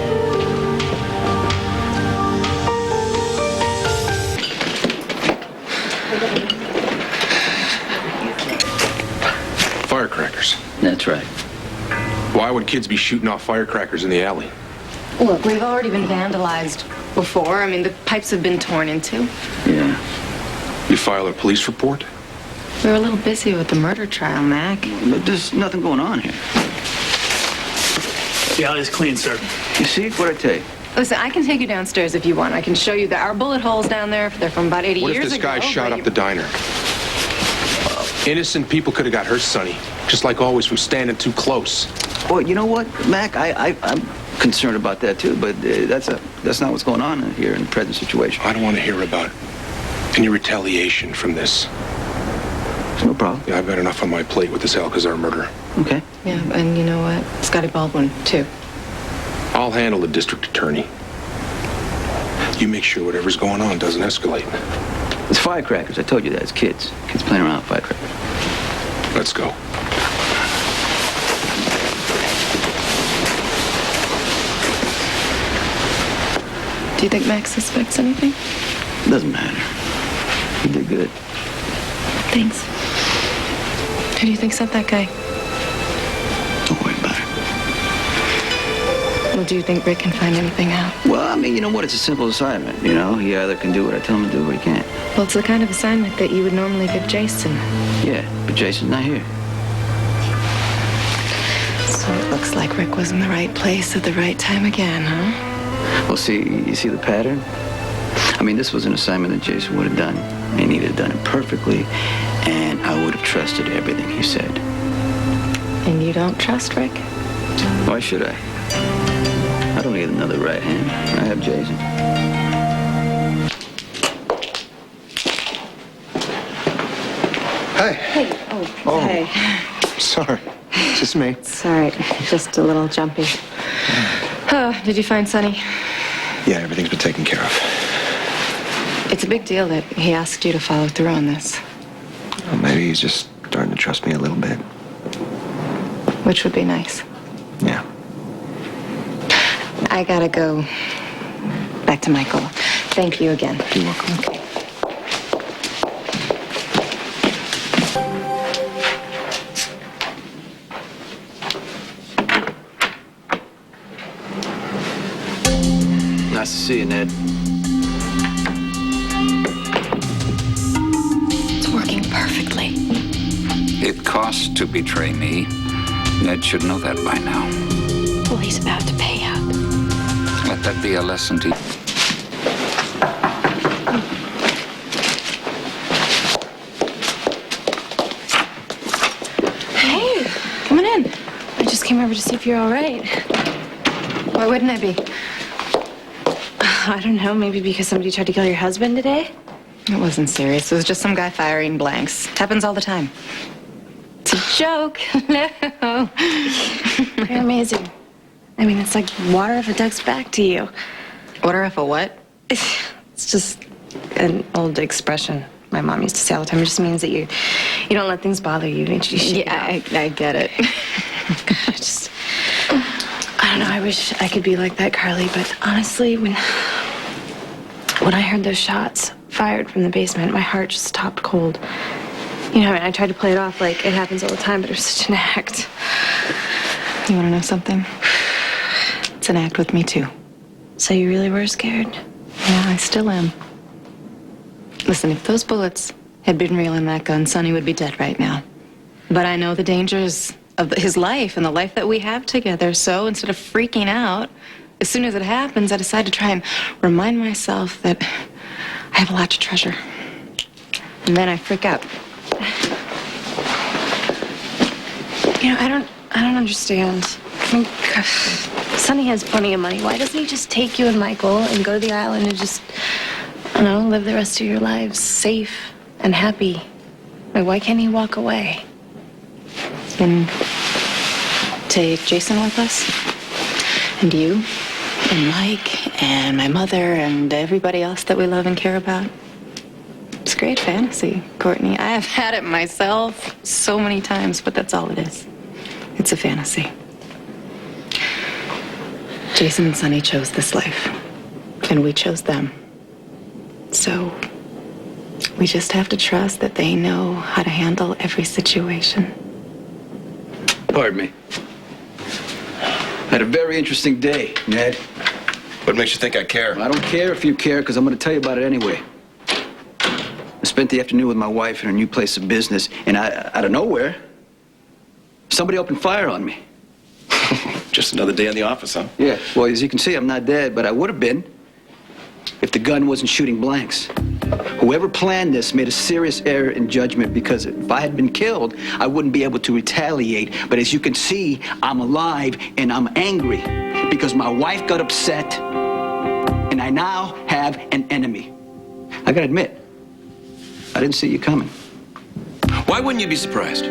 Firecrackers. That's right. Why would kids be shooting off firecrackers in the alley? Look, we've already been vandalized before. I mean, the pipes have been torn into. Yeah. You file a police report? We were a little busy with the murder trial, Mac. But there's nothing going on here. The alley's clean, sir. You see? What'd I tell you? Listen, I can take you downstairs if you want. I can show you. There are bullet holes down there. They're from about 80 What years if ago. this guy shot but up the diner? Innocent people could have got hurt, Sonny. Just like always from standing too close. Well, you know what, Mac? I'm concerned about that too, but that's not what's going on here in the present situation. I don't want to hear about any retaliation from this. No problem. Yeah, I've got enough on my plate with this Alcazar murder. Okay. Yeah, and you know what? Scotty Baldwin, too. I'll handle the district attorney. You make sure whatever's going on doesn't escalate. It's firecrackers. I told you that. It's kids. Kids playing around with firecrackers. Let's go. Do you think Max suspects anything? Doesn't matter. You did good. Thanks. Who do you think sent that guy? Don't worry about it. Well, do you think Rick can find anything out? Well, I mean, you know what? It's a simple assignment, you know? He either can do what I tell him to do or he can't. Well, it's the kind of assignment that you would normally give Jason. Yeah, but Jason's not here. So it looks like Rick was in the right place at the right time again, huh? Well, you see the pattern? I mean, this was an assignment that Jason would have done, and he'd have done it perfectly, and I would have trusted everything he said. And you don't trust Rick? Why should I? I don't need another right hand. I have Jason. Hey. Hey. Oh, hey. Sorry. It's just me. It's all right. Just a little jumpy. Did you find Sonny? Yeah, everything's been taken care of. It's a big deal that he asked you to follow through on this. Well, maybe he's just starting to trust me a little bit. Which would be nice. Yeah. I gotta go back to Michael. Thank you again. You're welcome. Okay. Nice to see you, Ned. It's working perfectly. It costs to betray me. Ned should know that by now. Well, he's about to pay out. Let that be a lesson to you. Hey, coming in. I just came over to see if you're all right. Why wouldn't I be? I don't know, maybe because somebody tried to kill your husband today? It wasn't serious. It was just some guy firing blanks. It happens all the time. It's a joke. No. You're amazing. I mean, it's like water off a duck's back to you. Water off a what? It's just an old expression my mom used to say all the time. It just means that you don't let things bother you. Yeah, I get it. I don't know, I wish I could be like that, Carly, but honestly, when I heard those shots fired from the basement, my heart just stopped cold. You know, I mean, I tried to play it off like it happens all the time, but it was such an act. You want to know something? It's an act with me, too. So you really were scared? Yeah, I still am. Listen, if those bullets had been real in that gun, Sonny would be dead right now. But I know the dangers of his life and the life that we have together, so instead of freaking out, as soon as it happens, I decide to try and remind myself that I have a lot to treasure. And then I freak out. You know, I don't understand. I mean, Sonny has plenty of money. Why doesn't he just take you and Michael and go to the island and just, I don't know, live the rest of your lives safe and happy? Like, why can't he walk away? And take Jason with us, and you, and Mike, and my mother, and everybody else that we love and care about. It's a great fantasy, Courtney. I have had it myself so many times, but that's all it is. It's a fantasy. Jason and Sonny chose this life, and we chose them. So we just have to trust that they know how to handle every situation. Pardon me. Had a very interesting day, Ned. What makes you think I care? I don't care if you care, because I'm going to tell you about it anyway. I spent the afternoon with my wife in her new place of business, and out of nowhere, somebody opened fire on me. Just another day in the office, huh? Yeah, well, as you can see, I'm not dead, but I would have been if the gun wasn't shooting blanks. Whoever planned this made a serious error in judgment, because if I had been killed, I wouldn't be able to retaliate. But as you can see, I'm alive and I'm angry because my wife got upset and I now have an enemy. I gotta admit, I didn't see you coming. Why wouldn't you be surprised?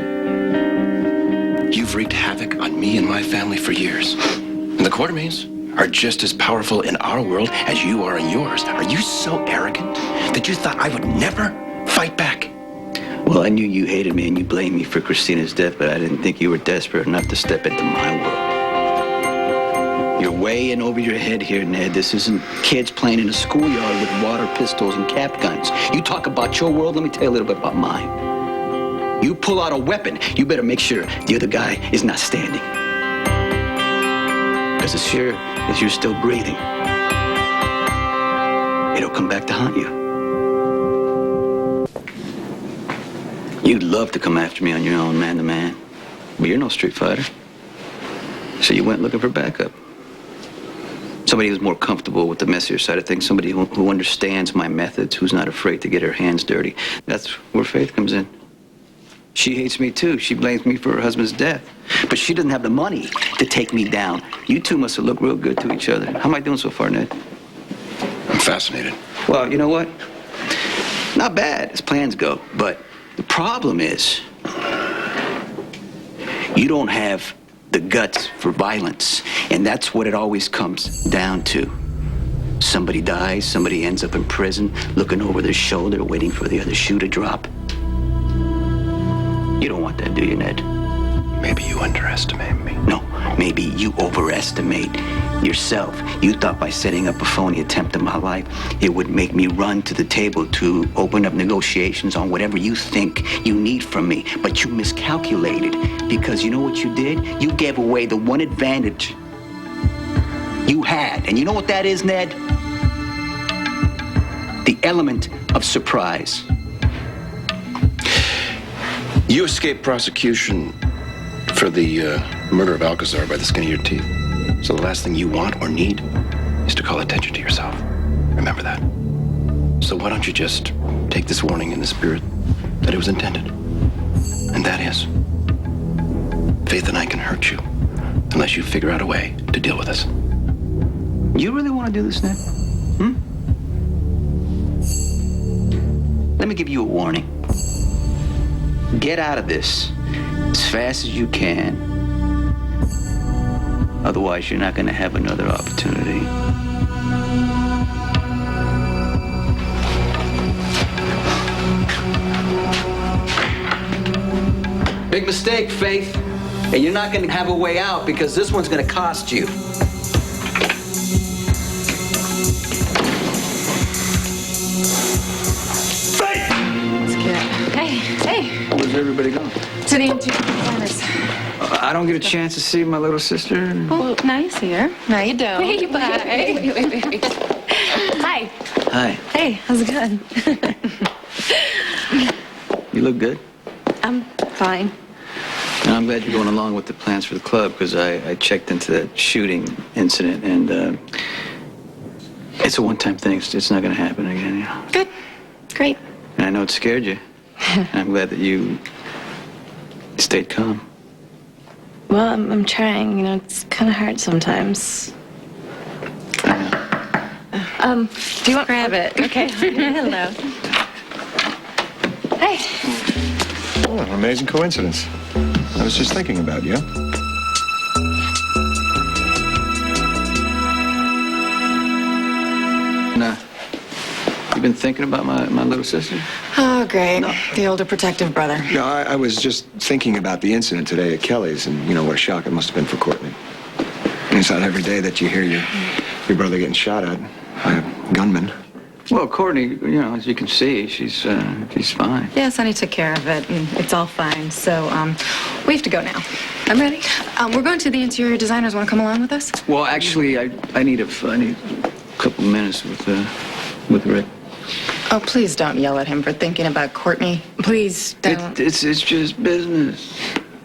You've wreaked havoc on me and my family for years. And the Quartermains are just as powerful in our world as you are in yours. Are you so arrogant that you thought I would never fight back? Well, I knew you hated me and you blamed me for Christina's death, but I didn't think you were desperate enough to step into my world. You're way in over your head here, Ned. This isn't kids playing in a schoolyard with water pistols and cap guns. You talk about your world, let me tell you a little bit about mine. You pull out a weapon, you better make sure the other guy is not standing. Because as sure as you're still breathing, it'll come back to haunt you. You'd love to come after me on your own, man to man, but you're no street fighter. So you went looking for backup. Somebody who's more comfortable with the messier side of things, somebody who understands my methods, who's not afraid to get her hands dirty. That's where Faith comes in. She hates me too. She blames me for her husband's death. But she doesn't have the money to take me down. You two must have looked real good to each other. How am I doing so far, Ned? I'm fascinated. Well, you know what? Not bad as plans go, but the problem is you don't have the guts for violence, and that's what it always comes down to. Somebody dies, somebody ends up in prison, looking over their shoulder, waiting for the other shoe to drop. You don't want that, do you, Ned? Maybe you underestimate me. No, maybe you overestimate yourself. You thought by setting up a phony attempt on my life, it would make me run to the table to open up negotiations on whatever you think you need from me. But you miscalculated, because you know what you did? You gave away the one advantage you had. And you know what that is, Ned? The element of surprise. You escaped prosecution for the murder of Alcazar by the skin of your teeth. So the last thing you want or need is to call attention to yourself. Remember that. So why don't you just take this warning in the spirit that it was intended? And that is, Faith and I can hurt you unless you figure out a way to deal with us. You really want to do this, Ned? Let me give you a warning. Get out of this as fast as you can. Otherwise, you're not going to have another opportunity. Big mistake, Faith. And you're not going to have a way out, because this one's going to cost you. Hey. Where's everybody going? To the empty corners. I don't get a chance to see my little sister. Well, now you see her. Now you don't. Wait. Hi. Hi. Hey, how's it going? You look good. I'm fine. And I'm glad you're going along with the plans for the club, because I checked into that shooting incident, and it's a one-time thing. It's not going to happen again, you know. Good. Great. And I know it scared you. And I'm glad that you stayed calm. Well, I'm trying. You know, it's kind of hard sometimes. Do you want... Grab it. Okay. Hello. Hey. Oh, an amazing coincidence. I was just thinking about you. Nah. You been thinking about my little sister? Oh, great. No. The older protective brother. No, I was just thinking about the incident today at Kelly's, and you know what a shock it must have been for Courtney. It's not every day that you hear your brother getting shot at by a gunman. Well, Courtney, you know, as you can see, she's fine. Yeah, Sonny took care of it, and it's all fine. So, we have to go now. I'm ready. We're going to the interior designers. Want to come along with us? Well, actually, I need a couple minutes with Rick. Oh, please don't yell at him for thinking about Courtney. Please don't. It's just business.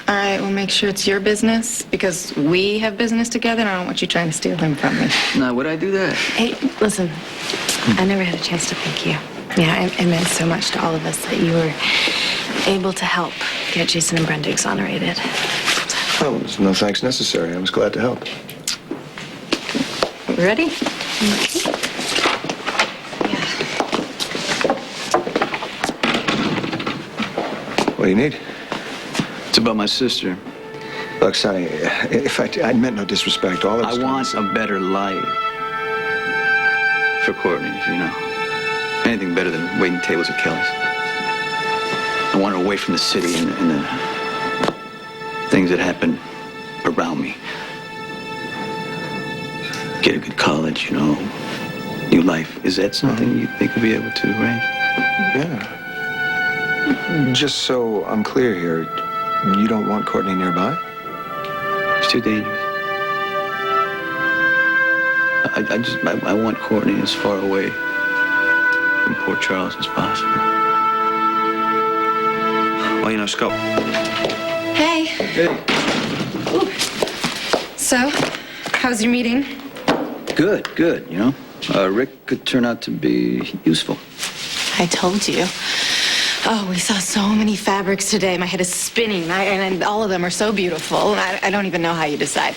All right, we'll make sure it's your business, because we have business together, and I don't want you trying to steal him from me. No, would I do that? Hey, listen. I never had a chance to thank you. Yeah, it meant so much to all of us that you were able to help get Jason and Brenda exonerated. Oh, there's no thanks necessary. I was glad to help. Ready? What do you need? It's about my sister. Look, Sonny, in fact, I meant no disrespect. All I want a better life for Courtney, you know. Anything better than waiting tables at Kelly's. I want her away from the city and the things that happen around me. Get a good college, you know. New life. Is that something you think you'll be able to arrange? Yeah. Just so I'm clear here, you don't want Courtney nearby? It's too dangerous. I want Courtney as far away from Port Charles as possible. Well, you know, Scott. Hey. Hey. Ooh. So, how's your meeting? Good, you know. Rick could turn out to be useful. I told you. Oh, we saw so many fabrics today. My head is spinning, and all of them are so beautiful. I don't even know how you decide.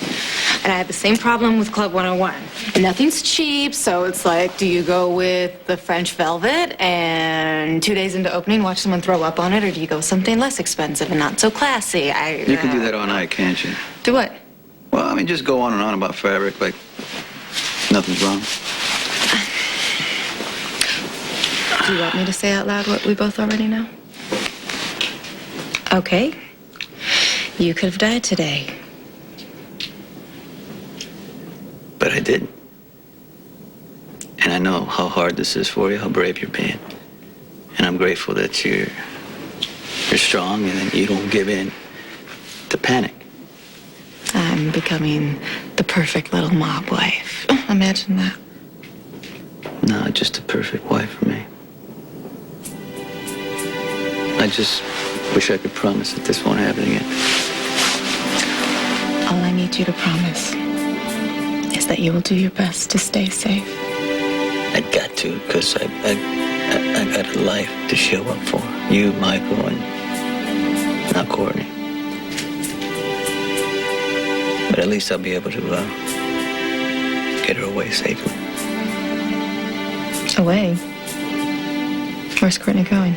And I had the same problem with Club 101. And nothing's cheap, so it's like, do you go with the French velvet and 2 days into opening watch someone throw up on it, or do you go with something less expensive and not so classy? You can do that all night, can't you? Do what? Well, I mean, just go on and on about fabric like nothing's wrong. Do you want me to say out loud what we both already know? Okay. You could have died today. But I didn't. And I know how hard this is for you, how brave you're being. And I'm grateful that you're strong and that you don't give in to panic. I'm becoming the perfect little mob wife. Imagine that. No, just the perfect wife for me. I just wish I could promise that this won't happen again. All I need you to promise is that you will do your best to stay safe. I got to, because I got a life to show up for. You, Michael, and now Courtney. But at least I'll be able to get her away safely. Away? Where's Courtney going?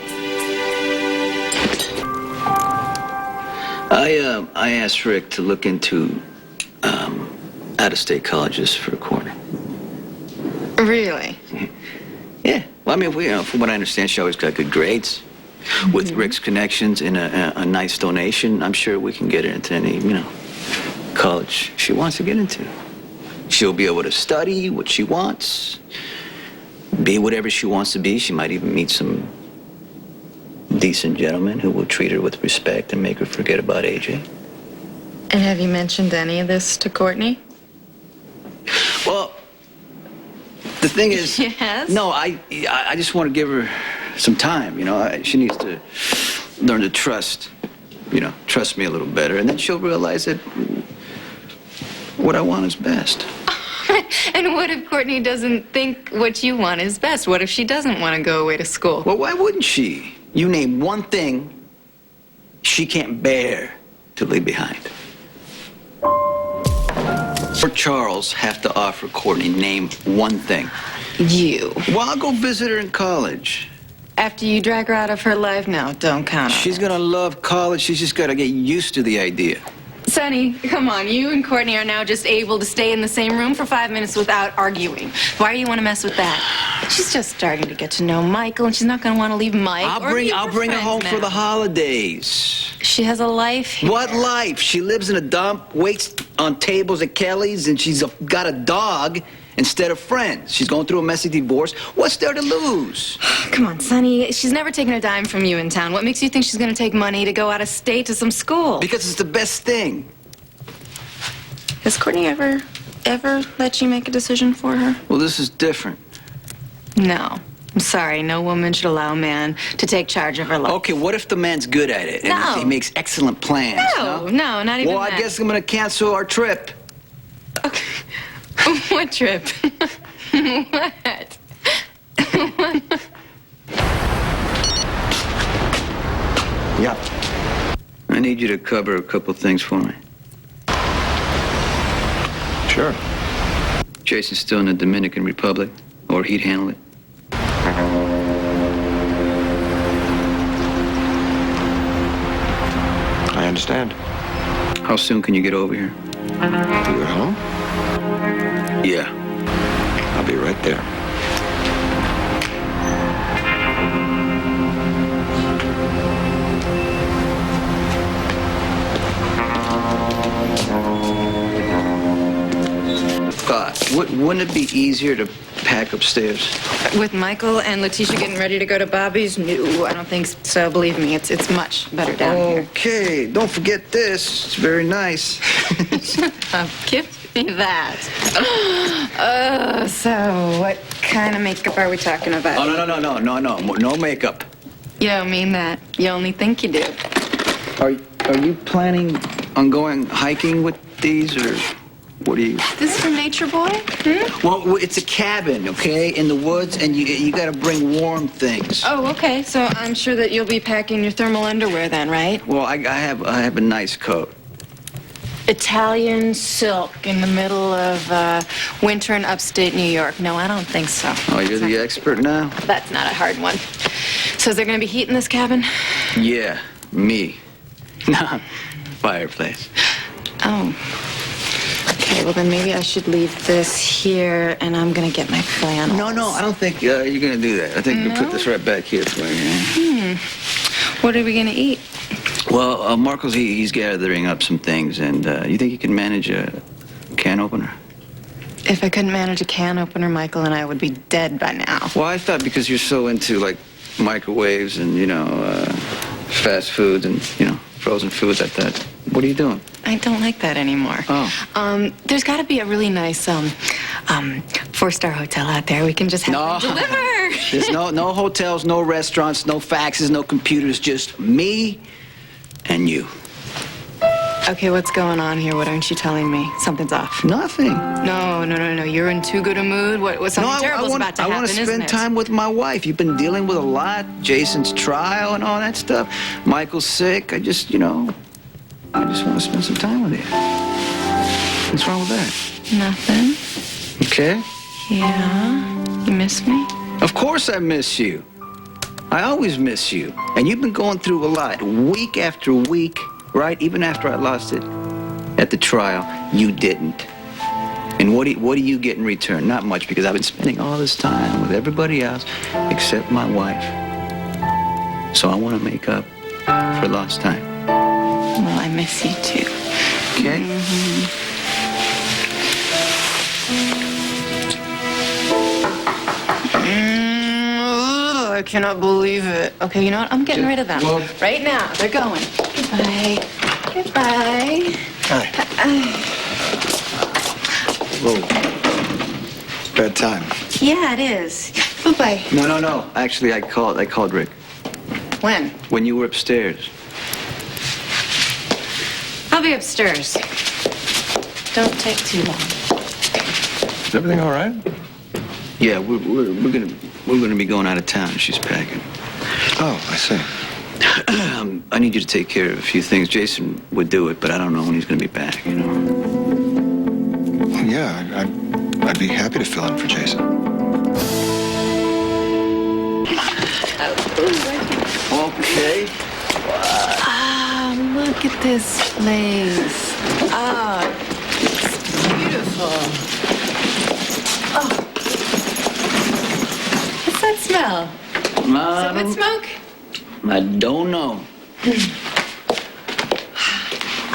I asked Rick to look into out-of-state colleges for Courtney. Really? Yeah. Well, I mean, from what I understand, she always got good grades. With Rick's connections and a nice donation, I'm sure we can get her into any, college she wants to get into. She'll be able to study what she wants, be whatever she wants to be. She might even meet some decent gentlemen who will treat her with respect and make her forget about AJ. And have you mentioned any of this to Courtney? Well, the thing is... Yes? No, I just want to give her some time, you know. She needs to learn to trust me a little better, and then she'll realize that what I want is best. And what if Courtney doesn't think what you want is best? What if she doesn't want to go away to school? Well, why wouldn't she? You name one thing she can't bear to leave behind. Or Charles have to offer Courtney, name one thing. You. Well, I'll go visit her in college. After you drag her out of her life? No, don't count on She's it. gonna love college. She's just gotta get used to the idea. Sonny, come on. You and Courtney are now just able to stay in the same room for 5 minutes without arguing. Why do you want to mess with that? She's just starting to get to know Michael, and she's not going to want to leave Mike. I'll bring her home for the holidays. She has a life here. What life? She lives in a dump, waits on tables at Kelly's, and she's got a dog instead of friends. She's going through a messy divorce. What's there to lose? Come on, Sonny. She's never taken a dime from you in town. What makes you think she's going to take money to go out of state to some school? Because it's the best thing. Has Courtney ever let you make a decision for her? Well, this is different. No. I'm sorry. No woman should allow a man to take charge of her life. Okay, what if the man's good at it? No. And he makes excellent plans? No, not even Well, that. I guess I'm going to cancel our trip. What trip? What? Yeah. I need you to cover a couple things for me. Sure. Jason's still in the Dominican Republic, or he'd handle it. I understand. How soon can you get over here? You at home? Yeah. I'll be right there. Wouldn't it be easier to pack upstairs? With Michael and Letitia getting ready to go to Bobby's? No, I don't think so. Believe me, it's much better down here. Okay, don't forget this. It's very nice. Give me that. So what kind of makeup are we talking about? Oh, no makeup. You don't mean that. You only think you do. Are you planning on going hiking with these, or what are you? This is a nature boy? Hmm? Well, it's a cabin, okay, in the woods, and you got to bring warm things. Oh, okay. So I'm sure that you'll be packing your thermal underwear then, right? Well, I have a nice coat. Italian silk in the middle of winter in upstate New York. No, I don't think so. Oh, you're the expert now? That's not a hard one. So is there going to be heat in this cabin? Yeah, me. Nah, fireplace. Oh. Okay, well then maybe I should leave this here, and I'm going to get my flannel. No, I don't think you're going to do that. I think you put this right back here for you. What are we going to eat? Well, Marco's, he's gathering up some things, and you think you can manage a can opener? If I couldn't manage a can opener, Michael and I would be dead by now. Well, I thought because you're so into, like, microwaves and, fast foods and, frozen foods, I thought, what are you doing? I don't like that anymore. Oh. There's got to be a really nice, 4-star hotel out there. We can just have them deliver. There's no hotels, no restaurants, no faxes, no computers, just me and you. Okay, what's going on here? What aren't you telling me? Something's off. Nothing. No. You're in too good a mood. What's something terrible's about to happen, I want to spend time with my wife. You've been dealing with a lot. Jason's trial and all that stuff. Michael's sick. I just want to spend some time with you. What's wrong with that? Nothing. Okay. Yeah? You miss me? Of course I miss you. I always miss you. And you've been going through a lot, week after week, right? Even after I lost it at the trial, you didn't. And what do you get in return? Not much, because I've been spending all this time with everybody else except my wife. So I want to make up for lost time. Well, I miss you too. Okay? I cannot believe it. Okay, you know what? I'm getting rid of them. Right now. They're going. Goodbye. Goodbye. Hi. Whoa. Bad time. Yeah, it is. Bye-bye. No. Actually, I called Rick. When? When you were upstairs. I'll be upstairs. Don't take too long. Is everything all right? Yeah, we're gonna be going out of town. She's packing. Oh, I see. I need you to take care of a few things. Jason would do it, but I don't know when he's gonna be back. You know. Yeah, I'd be happy to fill in for Jason. Okay. Ah, look at this place. Ah, it's beautiful. Oh. What's that smell? Is it wood smoke? I don't know.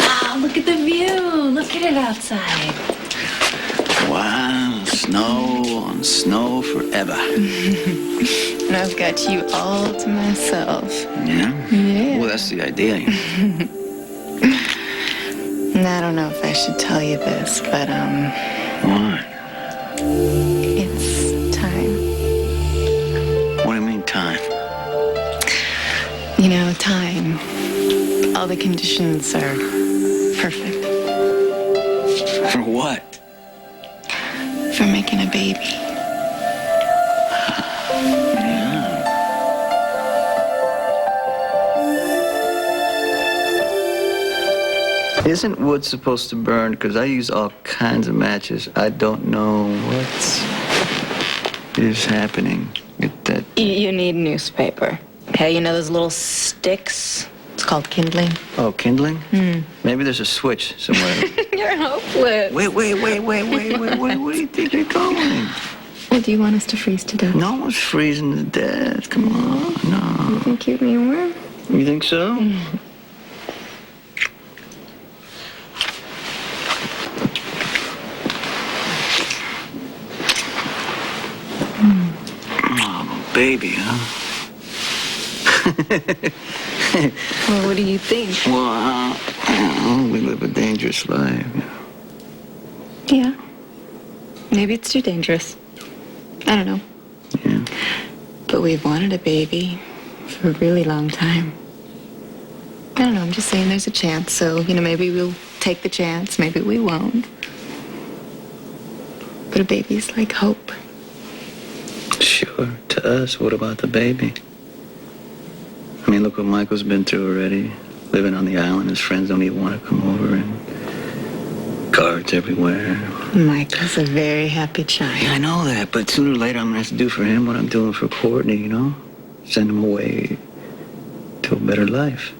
Ah, look at the view. Look at it outside. Wow, snow on snow forever. And I've got you all to myself. Yeah? Yeah. Well, that's the idea. And I don't know if I should tell you this, but, What? it's time. What do you mean, time? You know, time. All the conditions are perfect For what? for making a baby. Isn't wood supposed to burn? Because I use all kinds of matches. I don't know what is happening. That. You need newspaper. Okay, you know those little sticks? It's called kindling. Oh, kindling? Maybe there's a switch somewhere. You're hopeless. Wait. Where do you think you're going? Well, do you want us to freeze to death? No one's freezing to death. Come on, no. You can keep me warm? You think so? Oh, baby, huh? Well, what do you think? Well, we live a dangerous life. Yeah. Maybe it's too dangerous. I don't know. Yeah. But we've wanted a baby for a really long time. I don't know, I'm just saying there's a chance, so, maybe we'll take the chance, maybe we won't. But a baby's like hope. Sure, to us, what about the baby? I mean, look what Michael's been through already. Living on the island, his friends don't even want to come over, and guards everywhere. Michael's a very happy child. Yeah, I know that, but sooner or later I'm going to have to do for him what I'm doing for Courtney, Send him away to a better life.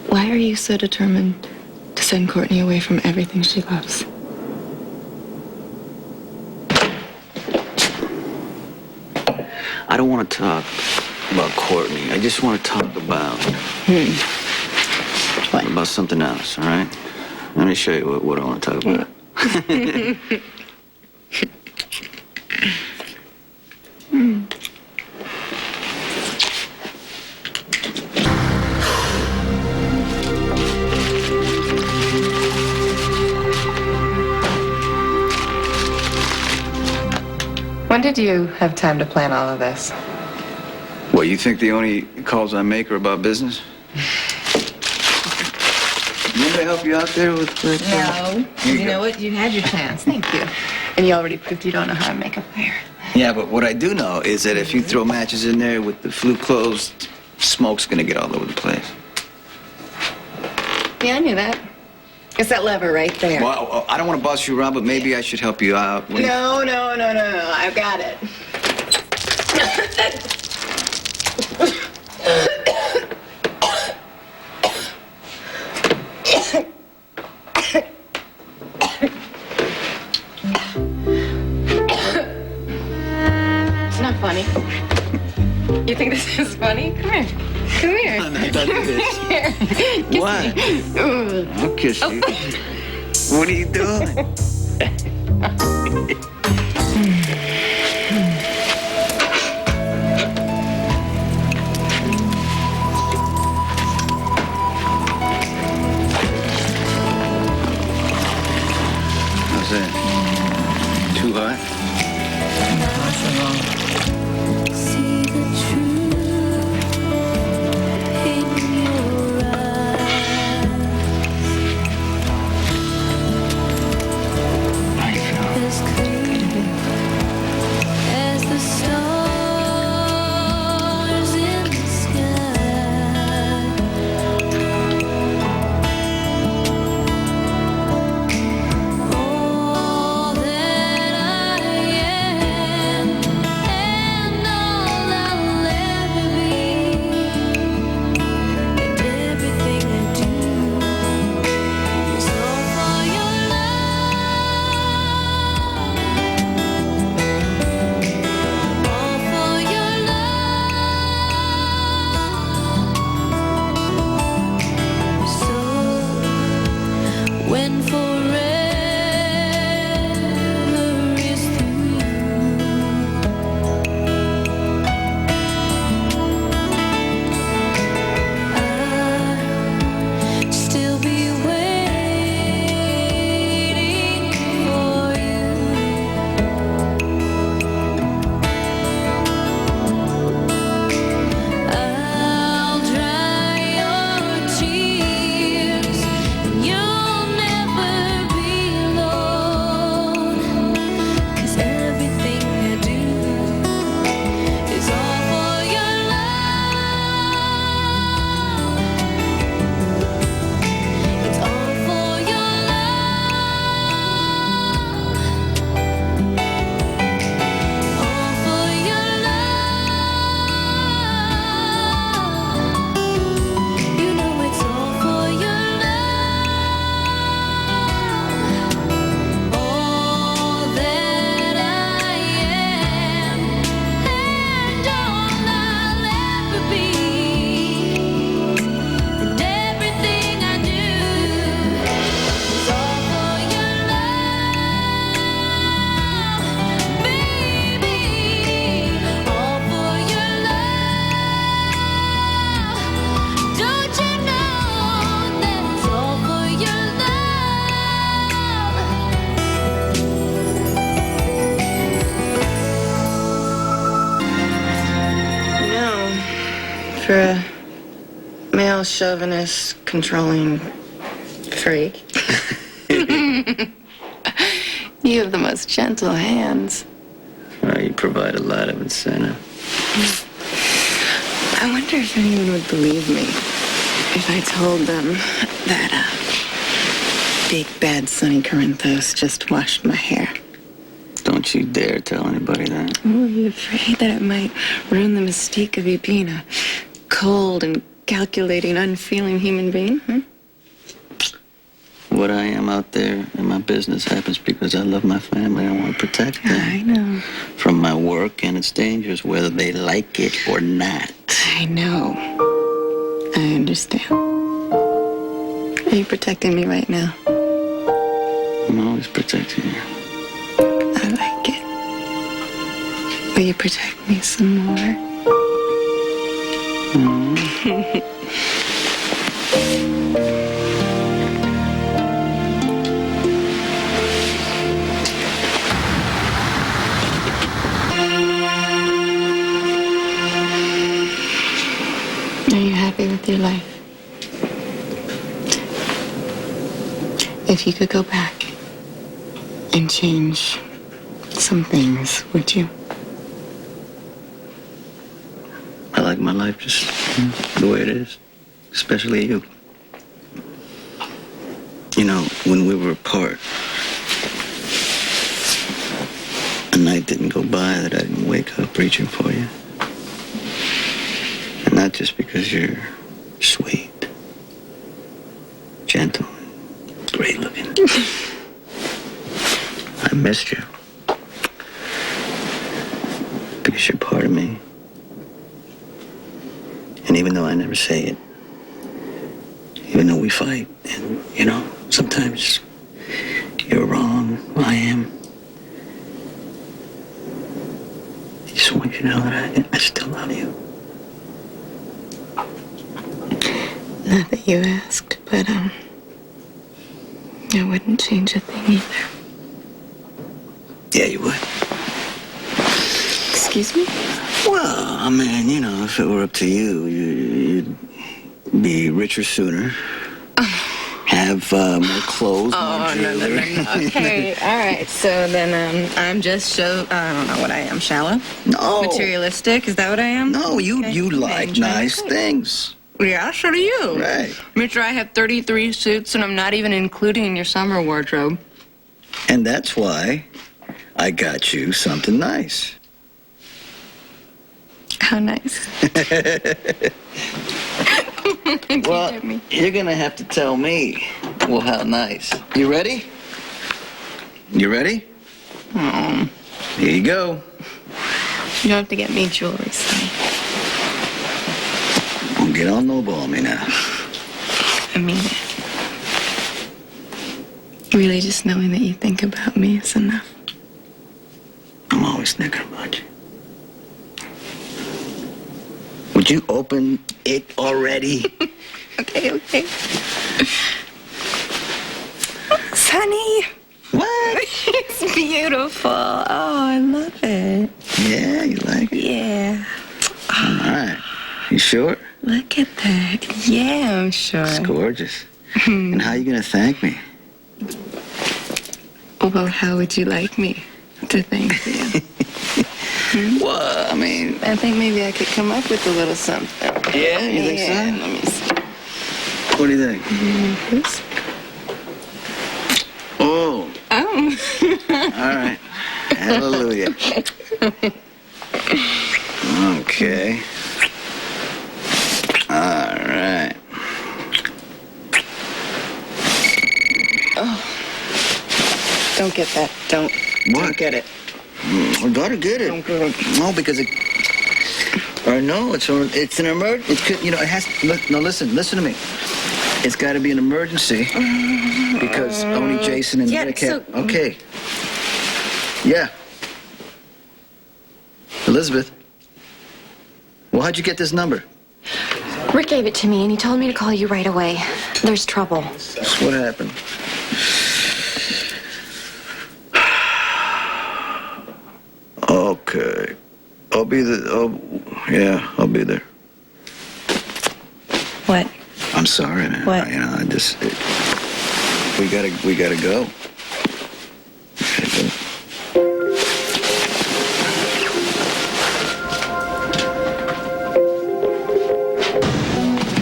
Why are you so determined to send Courtney away from everything she loves? I don't want to talk about Courtney. I just want to talk about... What? About something else, all right? Let me show you what I want to talk about. When did you have time to plan all of this? What, you think the only calls I make are about business? Did I help you out there with that? No. You know what? You had your chance. Thank you. And you already proved you don't know how to make a fire. Yeah, but what I do know is that if you throw matches in there with the flue closed, smoke's gonna get all over the place. Yeah, I knew that. It's that lever right there. Well, I don't want to boss you around, but maybe I should help you out. No. I've got it. It's not funny. You think this is funny? Come here. Come here. I'm not done with this. Come here. Kiss What? me. Ooh. I'll kiss you. What are you doing? How's that? Too hot? See the truth in your eyes. As clear as the stars in the sky. All that I am and all I'll ever be, and everything I do is all for your love, all for your love. So when forever is through, I'll still be waiting for you. I'll dry your tears, and you'll never be alone. 'Cause everything I do is all for your love. It's all for your love. All for your love. You know it's all for your love. All that I am and all I'll ever be, and everything I do is all for your love, baby. All for your love. Don't you know that it's all for your For a male chauvinist controlling freak. You have the most gentle hands. Well, you provide a lot of incentive. I wonder if anyone would believe me if I told them that big bad Sonny Corinthos just washed my hair. Don't you dare tell anybody that. Oh, are you afraid that it might ruin the mystique of you being a cold and calculating, unfeeling human being? Huh? What I am out there in my business happens because I love my family. I want to protect them. I know. From my work and its dangers, whether they like it or not. I know. I understand. Are you protecting me right now? I'm always protecting you. I like it. Will you protect me some more? Are you happy with your life? If you could go back and change some things, would you? I like my life just the way it is, especially you. You know, when we were apart, a night didn't go by that I didn't wake up reaching for you. And not just because you're sweet, gentle, great looking. I missed you. Because you're part of me. And even though I never say it, even though we fight, and, you know, sometimes you're wrong, I am. I just want you to know that I still love you. Not that you asked, but I wouldn't change a thing either. Yeah, you would. Excuse me? Well, I mean, you know, if it were up to you, you'd be richer sooner. Have more clothes, more jewelry. No. Okay, all right. So then I'm just I don't know what I am, shallow? No. Materialistic? Is that what I am? No, you Okay. like nice things. Yeah, so do you. Right. Mr. I have 33 suits, and I'm not even including your summer wardrobe. And that's why I got you something nice. How nice. Well, you're gonna have to tell me. Well, how nice. You ready? You ready? Here you go. You don't have to get me jewelry, Sonny. Don't get on no ball me now. I mean it. Really, just knowing that you think about me is enough. I'm always thinking about you. Would you open it already? Okay. Sonny. What? It's beautiful. Oh, I love it. Yeah, you like it? Yeah. All right. You sure? Look at that. Yeah, I'm sure. It's gorgeous. And how are you gonna thank me? Well, how would you like me to thank you? Well, I mean... I think maybe I could come up with a little something. Yeah, you think so? Let me see. What do you think? This? Oh. Oh. All right. Hallelujah. Okay. All right. Oh. Don't get that. Don't get it. I gotta get it. Don't get it. No, because it... Or no, it's an emergency. It could, you know, it has... No, listen to me. It's got to be an emergency because only Jason and Brenda can... Okay. Yeah. Elizabeth. Well, how'd you get this number? Rick gave it to me, and he told me to call you right away. There's trouble. What happened? Okay. I'll be there. Oh, yeah, I'll be there. What? I'm sorry, man. What? You know, we gotta go.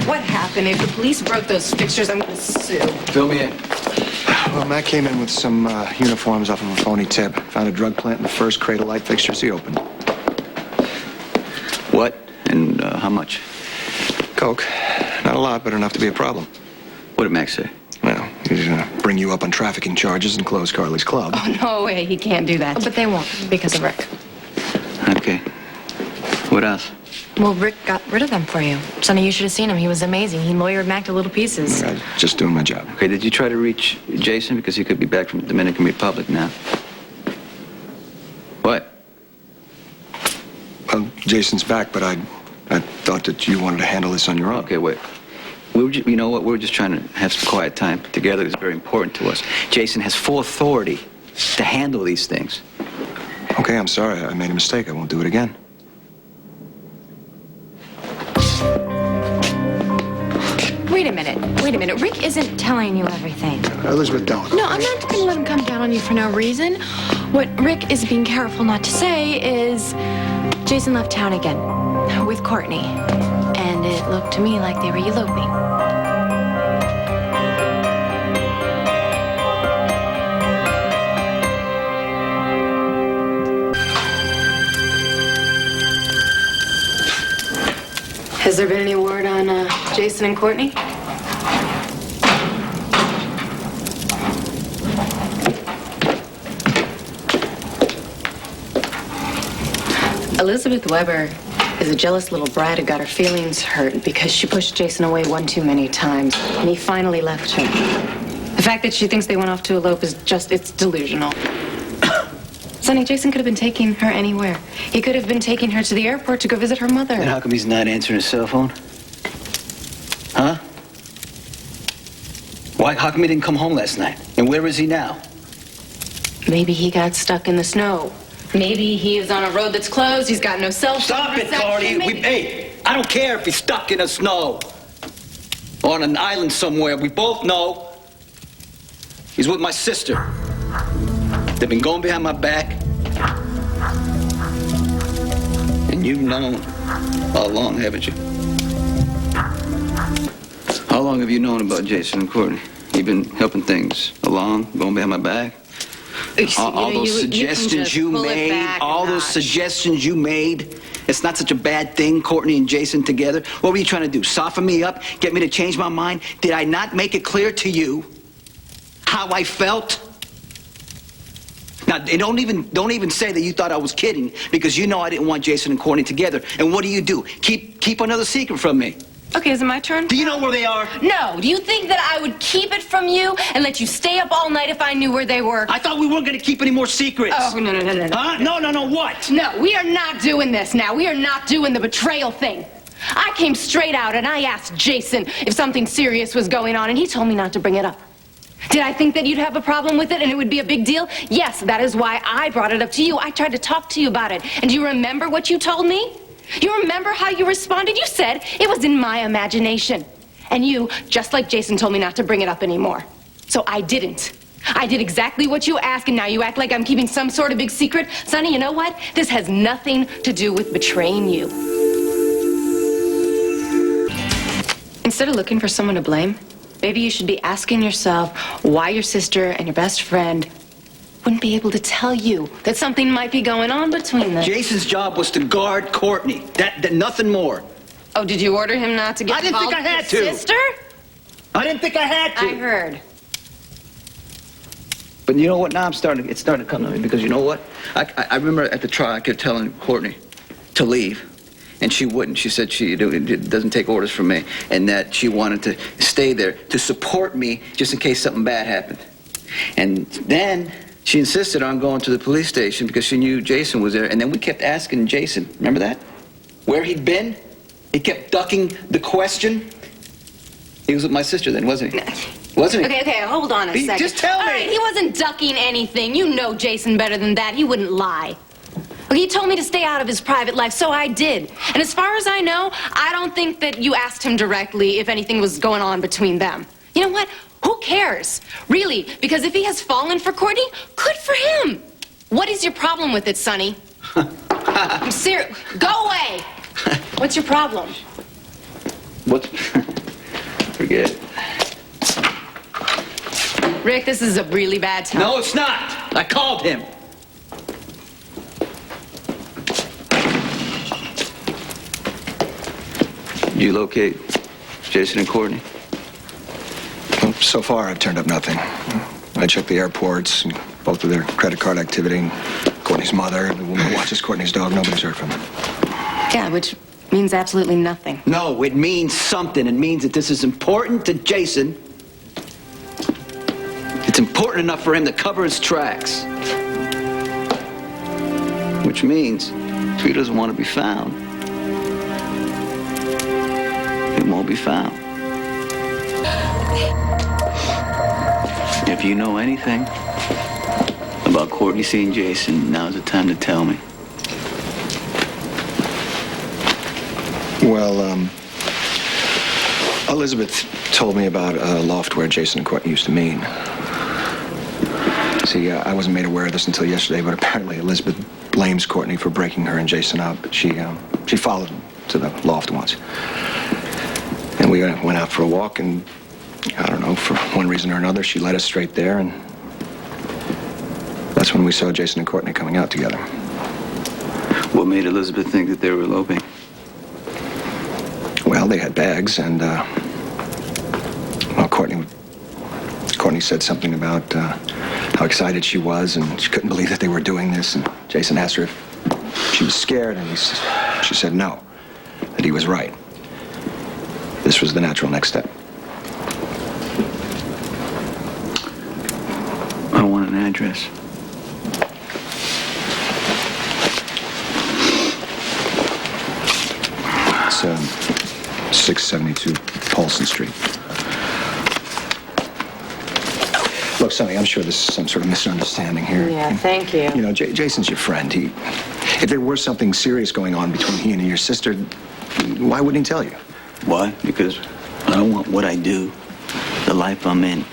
What happened? If the police broke those fixtures, I'm gonna sue. Fill me in. Well, Matt came in with some uniforms off of a phony tip. Found a drug plant in the first crate of light fixtures he opened. What? And how much? Coke. Not a lot, but enough to be a problem. What did Max say? Well, he's gonna bring you up on trafficking charges and close Carly's club. Oh, no way. He can't do that. But they won't, because of Rick. Okay. What else? Well, Rick got rid of them for you. Sonny, you should have seen him. He was amazing. He lawyered Mac to little pieces. I'm just doing my job. Okay, did you try to reach Jason? Because he could be back from the Dominican Republic now. What? Well, Jason's back, but I thought that you wanted to handle this on your own. Okay, wait. You know what? We were just trying to have some quiet time together. It's very important to us. Jason has full authority to handle these things. Okay, I'm sorry. I made a mistake. I won't do it again. Wait a minute. Rick isn't telling you everything. Elizabeth, don't. No, I'm not going to let him come down on you for no reason. What Rick is being careful not to say is Jason left town again with Courtney. And it looked to me like they were eloping. Has there been any word on Jason and Courtney? Elizabeth Weber is a jealous little brat who got her feelings hurt because she pushed Jason away one too many times, and he finally left her. The fact that she thinks they went off to elope is it's delusional. Sonny, Jason could have been taking her anywhere. He could have been taking her to the airport to go visit her mother. And how come he's not answering his cell phone? Huh? Why? How come he didn't come home last night? And where is he now? Maybe he got stuck in the snow. Maybe he is on a road that's closed. He's got no cell phone. Stop it, Carly. Hey, I don't care if he's stuck in the snow or on an island somewhere. We both know he's with my sister. They've been going behind my back. And you've known all along, haven't you? How long have you known about Jason and Courtney? You've been helping things along, going behind my back? All those suggestions you made, all those suggestions you made. It's not such a bad thing, Courtney and Jason together. What were you trying to do? Soften me up? Get me to change my mind? Did I not make it clear to you how I felt? Now, don't even say that you thought I was kidding, because you know I didn't want Jason and Courtney together. And what do? Keep another secret from me. Okay, is it my turn? Do you know where they are? No. Do you think that I would keep it from you and let you stay up all night if I knew where they were? I thought we weren't going to keep any more secrets. Oh, no. Huh? No, what? No, we are not doing this now. We are not doing the betrayal thing. I came straight out and I asked Jason if something serious was going on, and he told me not to bring it up. Did I think that you'd have a problem with it and it would be a big deal? Yes, that is why I brought it up to you. I tried to talk to you about it. And do you remember what you told me? You remember how you responded? You said it was in my imagination. And you, just like Jason, told me not to bring it up anymore. So I didn't. I did exactly what you asked, and now you act like I'm keeping some sort of big secret. Sonny, you know what? This has nothing to do with betraying you. Instead of looking for someone to blame, maybe you should be asking yourself why your sister and your best friend wouldn't be able to tell you that something might be going on between them. Jason's job was to guard Courtney. That nothing more. Oh, did you order him not to get involved with your sister? I didn't think I had to. I heard. But you know what? Now it's starting to come to me, because you know what? I remember at the trial I kept telling Courtney to leave, and she wouldn't. She said it doesn't take orders from me, and that she wanted to stay there to support me just in case something bad happened. And then she insisted on going to the police station because she knew Jason was there, and then we kept asking Jason, remember that? Where he'd been? He kept ducking the question. He was with my sister then, wasn't he? Wasn't he? Okay, hold on a second. Just tell me. All right, he wasn't ducking anything. You know Jason better than that. He wouldn't lie. Okay, he told me to stay out of his private life, so I did. And as far as I know, I don't think that you asked him directly if anything was going on between them. You know what? Who cares? Really, because if he has fallen for Courtney, good for him. What is your problem with it, Sonny? I'm serious. Go away. What's your problem? What? Forget it. Rick, this is a really bad time. No, it's not. I called him. You locate Jason and Courtney? Well, so far, I've turned up nothing. I checked the airports, and both of their credit card activity. Courtney's mother, the woman who watches Courtney's dog, nobody's heard from them. Yeah, which means absolutely nothing. No, it means something. It means that this is important to Jason. It's important enough for him to cover his tracks. Which means if he doesn't want to be found, he won't be found. If you know anything about Courtney seeing Jason, now's the time to tell me. Well, Elizabeth told me about a loft where Jason and Courtney used to meet. See, I wasn't made aware of this until yesterday, but apparently Elizabeth blames Courtney for breaking her and Jason up. She followed him to the loft once. And we went out for a walk, and I don't know, for one reason or another, she led us straight there, and that's when we saw Jason and Courtney coming out together. What made Elizabeth think that they were eloping? Well, they had bags, and, well, Courtney said something about how excited she was, and she couldn't believe that they were doing this, and Jason asked her if she was scared, and she said no, that he was right. This was the natural next step. I want an address. It's 672 Paulson Street. Look, Sonny, I'm sure this is some sort of misunderstanding here. Yeah, thank you. You know, Jason's your friend. If there were something serious going on between he and your sister, why wouldn't he tell you? Why? Because I don't want what I do, the life I'm in,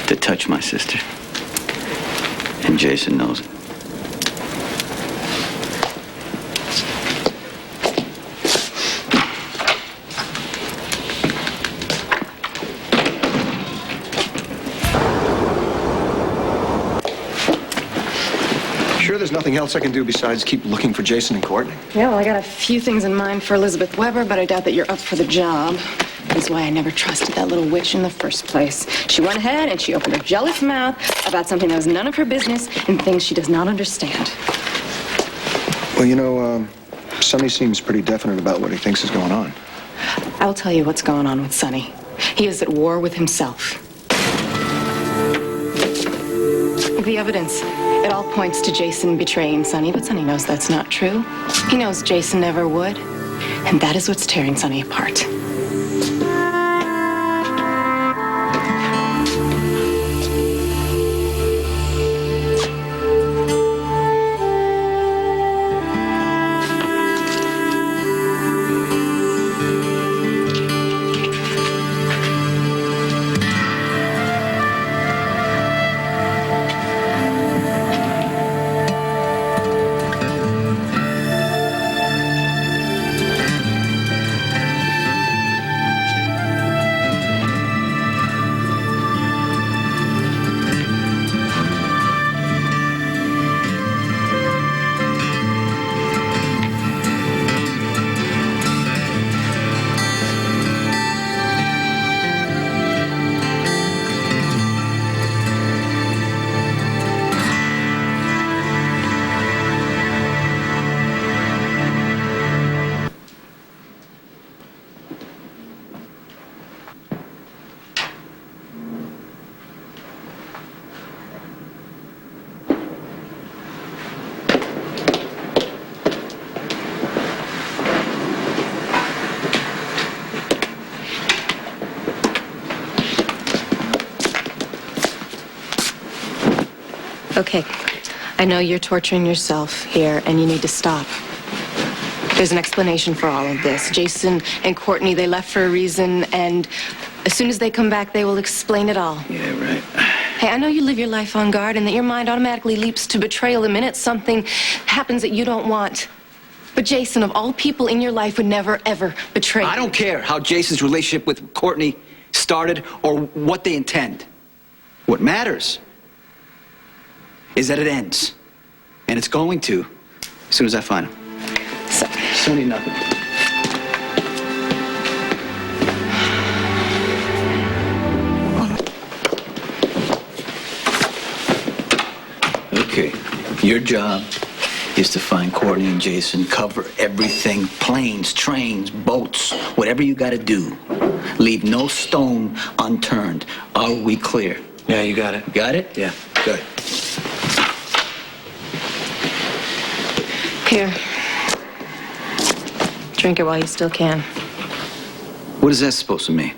to touch my sister. And Jason knows it. Sure there's nothing else I can do besides keep looking for Jason and Courtney? Yeah, well, I got a few things in mind for Elizabeth Weber, but I doubt that you're up for the job. That's why I never trusted that little witch in the first place. She went ahead and she opened her jealous mouth about something that was none of her business and things she does not understand. Well, you know, Sonny seems pretty definite about what he thinks is going on. I'll tell you what's going on with Sonny. He is at war with himself. The evidence, it all points to Jason betraying Sonny, but Sonny knows that's not true. He knows Jason never would, and that is what's tearing Sonny apart. Okay, I know you're torturing yourself here, and you need to stop. There's an explanation for all of this. Jason and Courtney, they left for a reason, and as soon as they come back, they will explain it all. Yeah, right. Hey, I know you live your life on guard, and that your mind automatically leaps to betrayal the minute something happens that you don't want. But Jason, of all people in your life, would never, ever betray you. I don't care how Jason's relationship with Courtney started or what they intend. What matters is that it ends. And it's going to as soon as I find him. Sonny, nothing. Okay, your job is to find Courtney and Jason, cover everything, planes, trains, boats, whatever you gotta do. Leave no stone unturned. Are we clear? Yeah, you got it. Got it? Yeah. Good. Here. Drink it while you still can. What is that supposed to mean?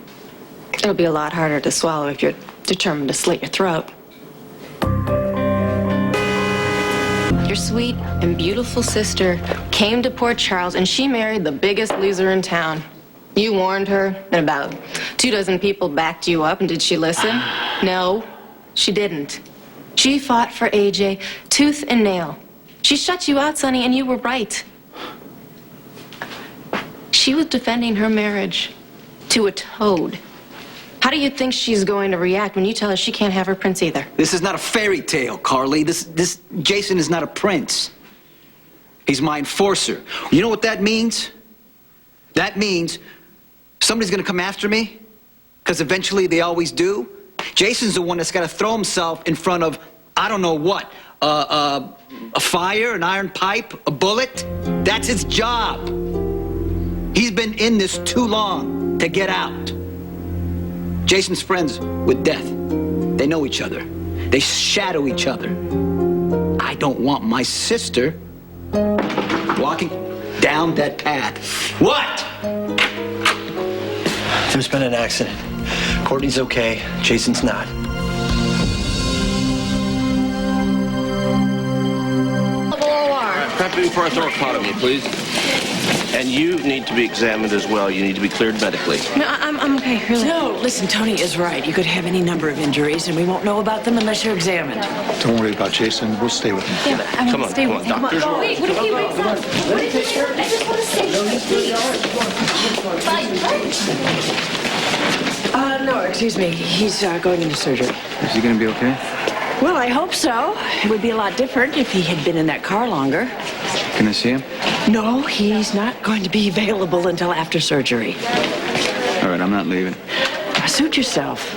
It'll be a lot harder to swallow if you're determined to slit your throat. Your sweet and beautiful sister came to Port Charles and she married the biggest loser in town. You warned her, and about 24 people backed you up, and did she listen? No, she didn't. She fought for AJ tooth and nail. She shut you out, Sonny, and you were right. She was defending her marriage to a toad. How do you think she's going to react when you tell her she can't have her prince either? This is not a fairy tale, Carly. This Jason is not a prince. He's my enforcer. You know what that means? That means somebody's gonna come after me, because eventually they always do. Jason's the one that's gotta throw himself in front of, I don't know what, a fire, an iron pipe, a bullet. That's his job. He's been in this too long to get out. Jason's friends with death. They know each other. They shadow each other. I don't want my sister walking down that path. What? There's been an accident. Courtney's okay. Jason's not. in for a thoracotomy, please. And you need to be examined as well. You need to be cleared medically. No, I'm okay, really. No, listen, Tony is right. You could have any number of injuries, and we won't know about them unless you're examined. Don't worry about Jason. We'll stay with him. Yeah, but I mean, Come on, stay come with on, him. doctors. Oh, wait, what if he wakes up? What if he... I just want to say... No, excuse me. He's going into surgery. Is he gonna be okay? Well, I hope so. It would be a lot different if he had been in that car longer. Can I see him? No, he's not going to be available until after surgery. All right, I'm not leaving. Suit yourself.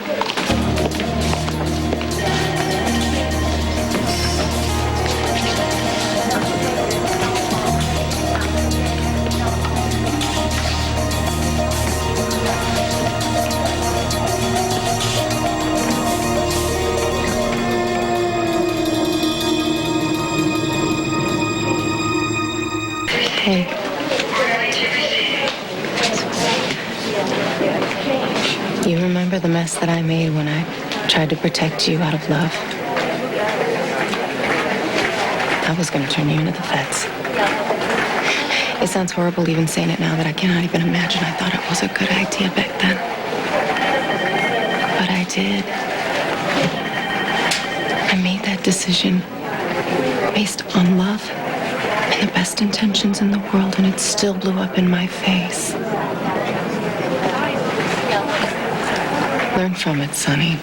Hey. You remember the mess that I made when I tried to protect you out of love? I was going to turn you into the feds. It sounds horrible even saying it now that I cannot even imagine I thought it was a good idea back then. But I did. I made that decision based on love and the best intentions in the world, and it still blew up in my face. Learn from it, Sonny.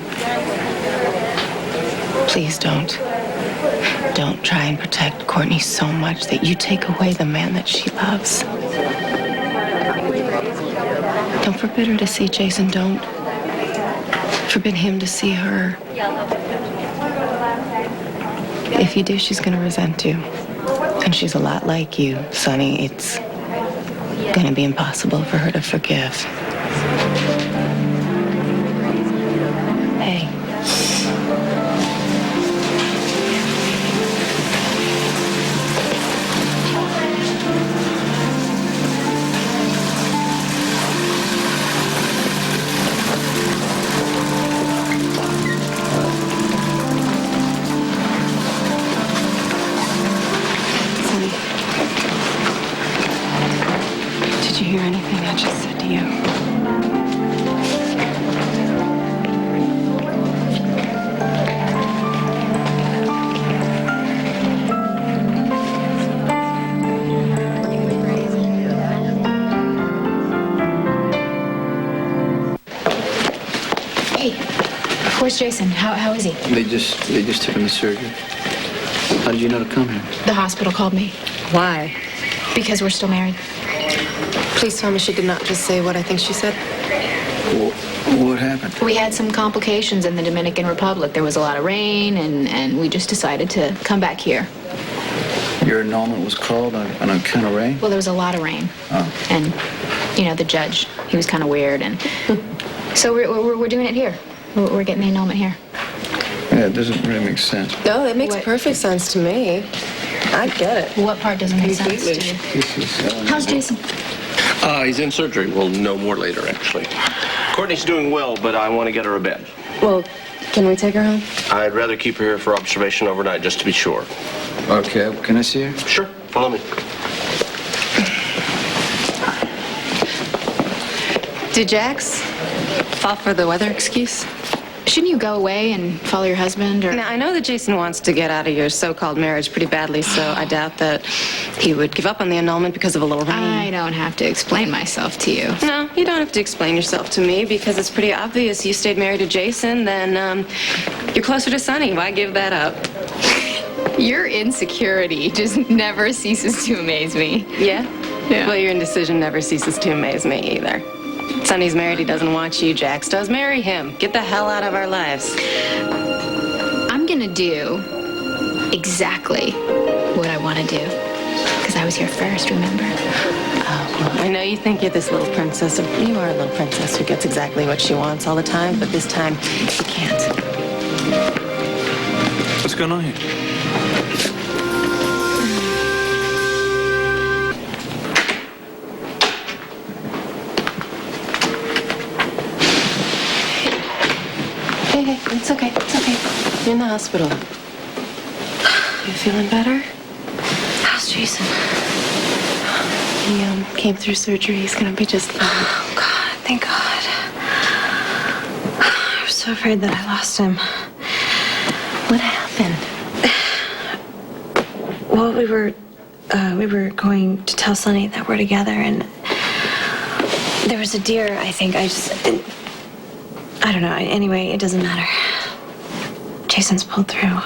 Please don't. Don't try and protect Courtney so much that you take away the man that she loves. Don't forbid her to see Jason. Don't forbid him to see her. If you do, she's gonna resent you. And she's a lot like you, Sonny. It's gonna be impossible for her to forgive. Hey. Sonny, did you hear anything I just said to you? Hey, where's Jason? How is he? They just took him to surgery. How did you know to come here? The hospital called me. Why? Because we're still married. Please tell me she did not just say what I think she said. What happened? We had some complications in the Dominican Republic. There was a lot of rain, and we just decided to come back here. Your annulment was called on account of rain? Well, there was a lot of rain. Oh. And, you know, the judge, he was kind of weird, and so we're doing it here. We're getting the annulment here. Yeah, it doesn't really make sense. No, that makes perfect sense to me. I get it. What part doesn't make sense to you? This is, How's Jason? He's in surgery. We'll know more later, actually. Courtney's doing well, but I want to get her a bed. Well, can we take her home? I'd rather keep her here for observation overnight, just to be sure. Okay, can I see her? Sure, follow me. Did Jax fall for the weather excuse? Shouldn't you go away and follow your husband, or... Now, I know that Jason wants to get out of your so-called marriage pretty badly, so I doubt that he would give up on the annulment because of a little rain. I don't have to explain myself to you. No, you don't have to explain yourself to me because it's pretty obvious you stayed married to Jason, then you're closer to Sonny. Why give that up? Your insecurity just never ceases to amaze me. Yeah? Yeah. Well, your indecision never ceases to amaze me either. Sonny's married, he doesn't want you. Jax does. Marry him. Get the hell out of our lives. I'm gonna do exactly what I want to do. Because I was here first, remember? Oh, well, I know you think you're this little princess. You are a little princess who gets exactly what she wants all the time, but this time, you can't. What's going on here? Hey, it's okay. It's okay. You're in the hospital. You feeling better? How's Jason. He came through surgery. He's gonna be just fine. Oh, God. Thank God. I was so afraid that I lost him. What happened? Well, we were going to tell Sonny that we're together, and there was a deer, I think. I don't know. Anyway, it doesn't matter. Jason's pulled through.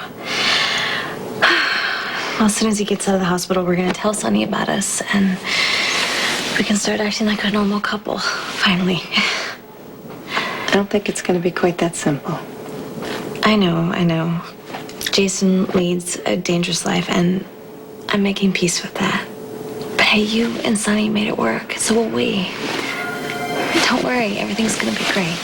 Well, as soon as he gets out of the hospital, we're gonna tell Sonny about us, and we can start acting like a normal couple, finally. I don't think it's going to be quite that simple. I know. Jason leads a dangerous life, and I'm making peace with that. But hey, you and Sonny made it work, so will we. Don't worry, everything's gonna be great.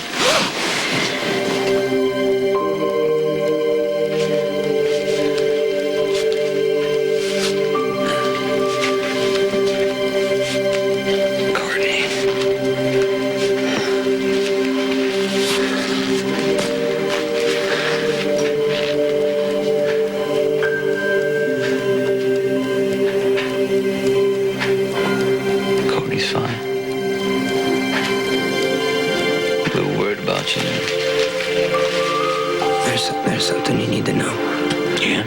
Courtney's fine. A little worried about you. There's something you need to know. Yeah?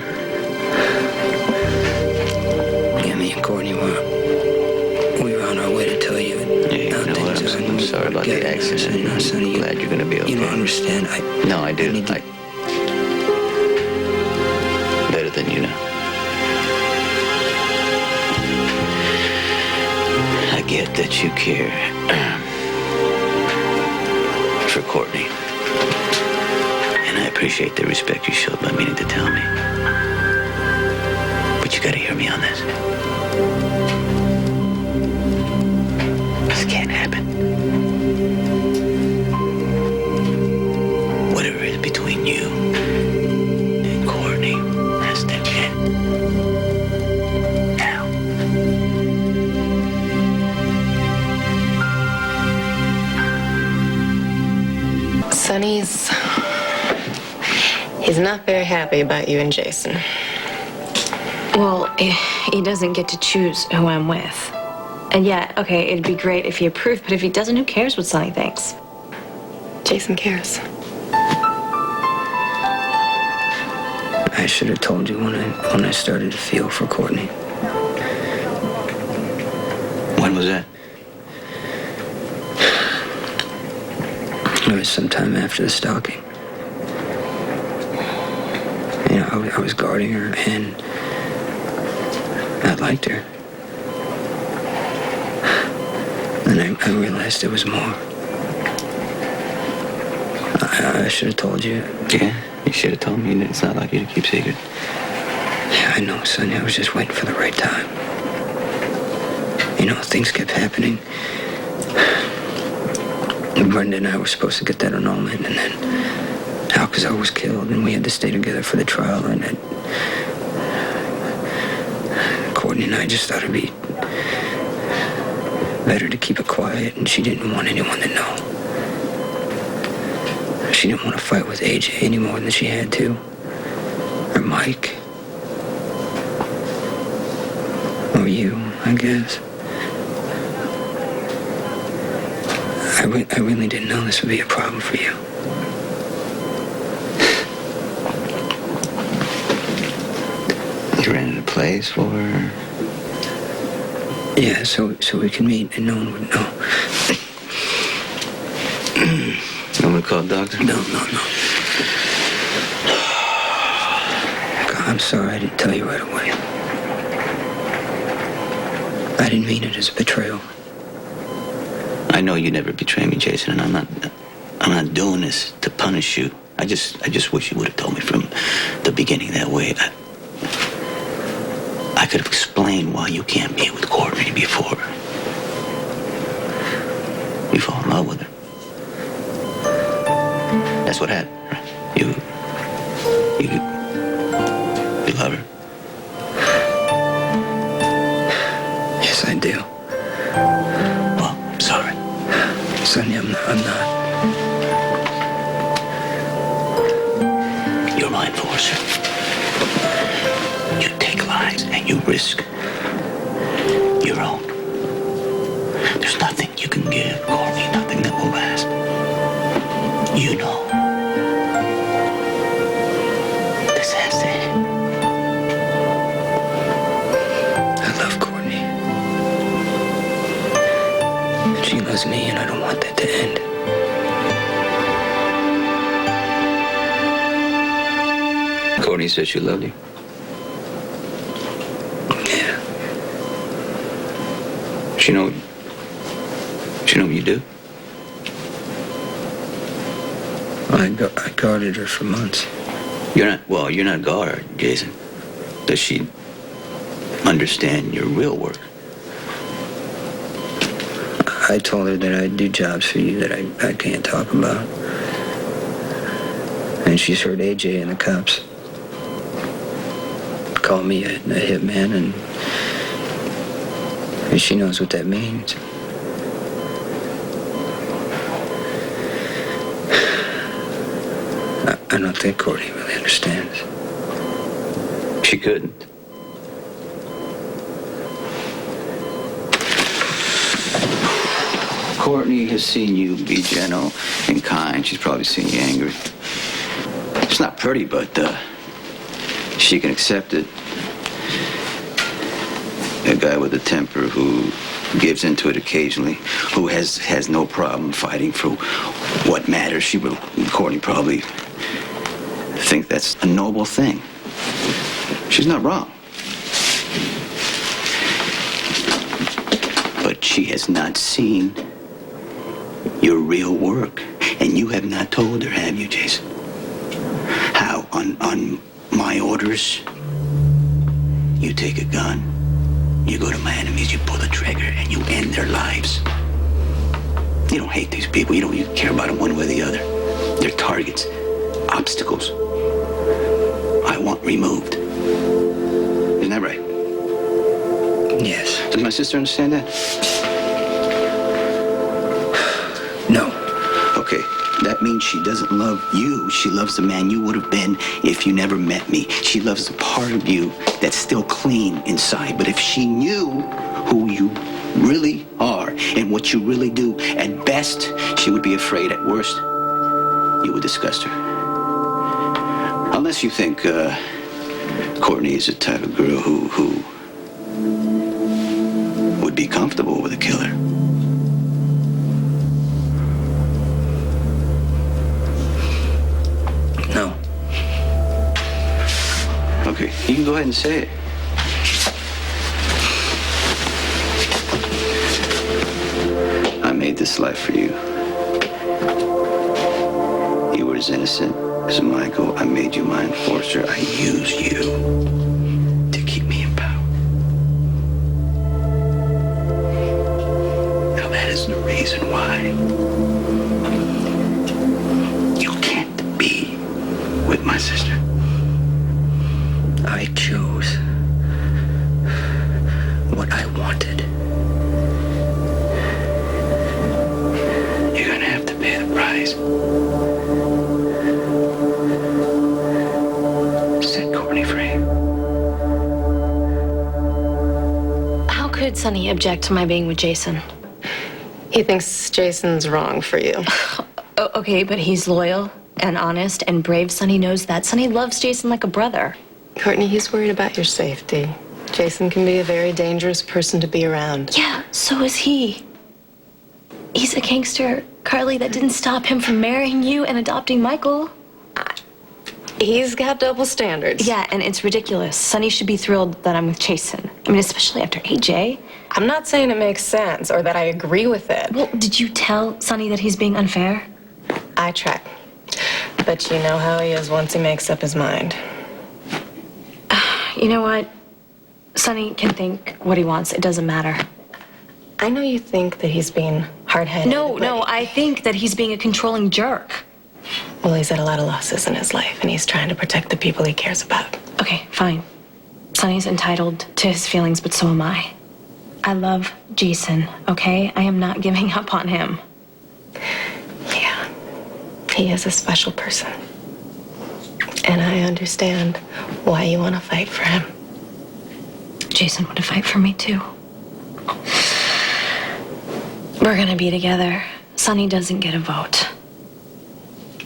Yeah, me and Courtney we were on our way to tell you. Yeah, you know what? I'm sorry about the accident. I'm glad you're gonna be okay. You don't understand. No, I do. Better than you know. I get that you care for Courtney. And I appreciate the respect you showed by meaning to tell me. But you gotta hear me on this. This can't happen. Whatever is between you and Courtney has to end. Now. Sonny's... He's not very happy about you and Jason. Well, he doesn't get to choose who I'm with. And yeah, okay, it'd be great if he approved, but if he doesn't, who cares what Sonny thinks? Jason cares. I should have told you when I started to feel for Courtney. When was that? It was sometime after the stalking. You know, I was guarding her, and I liked her. And I realized there was more. I should have told you. Yeah, you should have told me. It's not like you to keep secret. Yeah, I know, Sonny. I was just waiting for the right time. You know, things kept happening. Brenda and I were supposed to get that annulment, and then Alcazar was killed, and we had to stay together for the trial, and then Courtney and I just thought it'd be better to keep it quiet, and she didn't want anyone to know. She didn't want to fight with AJ any more than she had to, or Mike, or you, I guess. I really didn't know this would be a problem for you. You rented a place for her? Yeah, so we could meet and no one would know. I'm gonna call a doctor? No. God, I'm sorry I didn't tell you right away. I didn't mean it as a betrayal. I know you never betray me, Jason, and I'm not doing this to punish you. I just wish you would have told me from the beginning that way. I could have explained why you can't be with Courtney before you fall in love with her. That's what happened, right? You love her? Yes, I do. Well, I'm sorry. Sonny, I'm not. You're my enforcer. You take lives and you risk your own. There's nothing you can give, Courtney, nothing that will last. You know. This has to end. I love Courtney. And she loves me, and I don't want that to end. Courtney said she loved you. Yeah. She know what you do? I guarded her for months. You're not guard, Jason. Does she understand your real work? I told her that I'd do jobs for you that I can't talk about. And she's heard AJ and the cops call me a hitman, and she knows what that means. I don't think Courtney really understands. She couldn't. Courtney has seen you be gentle and kind. She's probably seen you angry. It's not pretty, but she can accept it. A guy with a temper who gives into it occasionally, who has no problem fighting for what matters. Courtney probably think that's a noble thing. She's not wrong. But she has not seen your real work. And you have not told her, have you, Jason? How on my orders, you take a gun, you go to my enemies, you pull the trigger, and you end their lives. You don't hate these people. You care about them one way or the other. They're targets, obstacles. I want removed. Isn't that right? Yes. Does my sister understand that? No. Okay, that means she doesn't love you. She loves the man you would have been if you never met me. She loves the part of you that's still clean inside. But if she knew who you really are and what you really do, at best, she would be afraid. At worst, you would disgust her. Unless you think Courtney is the type of girl who would be comfortable with a killer. No. Okay, you can go ahead and say it. I made this life for you. You were as innocent as Michael. I made you my enforcer. I used you to keep me in power. Now that is the reason why you can't be with my sister. I chose what I wanted. You're gonna have to pay the price. Set Courtney free. How could Sonny object to my being with Jason? He thinks Jason's wrong for you. Okay, but he's loyal and honest and brave. Sonny knows that. Sonny loves Jason like a brother. Courtney, he's worried about your safety. Jason can be a very dangerous person to be around. Yeah, so is he. He's a gangster, Carly. That didn't stop him from marrying you and adopting Michael. He's got double standards. Yeah, and it's ridiculous. Sonny should be thrilled that I'm with Jason. I mean, especially after AJ. I'm not saying it makes sense or that I agree with it. Well, did you tell Sonny that he's being unfair? I try. But you know how he is once he makes up his mind. You know what? Sonny can think what he wants. It doesn't matter. I know you think that he's being hard-headed. No, I think that he's being a controlling jerk. Well, he's had a lot of losses in his life, and he's trying to protect the people he cares about. Okay, fine. Sonny's entitled to his feelings, but so am I. I love Jason, okay? I am not giving up on him. Yeah, he is a special person. And I understand why you want to fight for him. Jason would fight for me, too. We're gonna be together. Sonny doesn't get a vote.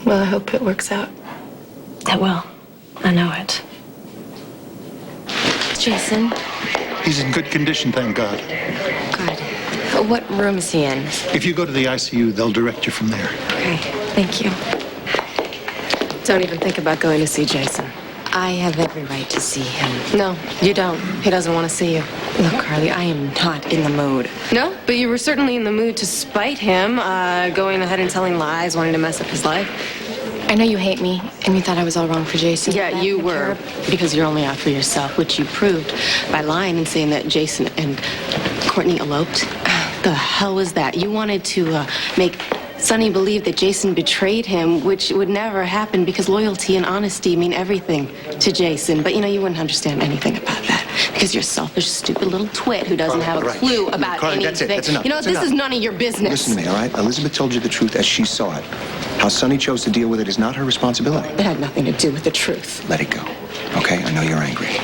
Well, I hope it works out. It will. I know it. Jason? He's in good condition, thank God. Good. What room is he in? If you go to the ICU, they'll direct you from there. Okay, thank you. Don't even think about going to see Jason. I have every right to see him. No, you don't. He doesn't want to see you. Look, Carly, I am not in the mood. No, but you were certainly in the mood to spite him, going ahead and telling lies, wanting to mess up his life. I know you hate me, and you thought I was all wrong for Jason. Yeah, you were. Because you're only out for yourself, which you proved by lying and saying that Jason and Courtney eloped. The hell was that? You wanted to make Sonny believe that Jason betrayed him, which would never happen because loyalty and honesty mean everything to Jason. But, you wouldn't understand anything about that because you're a selfish, stupid little twit who doesn't have a clue about Carly, anything. that's enough. This is none of your business. Listen to me, all right? Elizabeth told you the truth as she saw it. How Sonny chose to deal with it is not her responsibility. It had nothing to do with the truth. Let it go, okay? I know you're angry,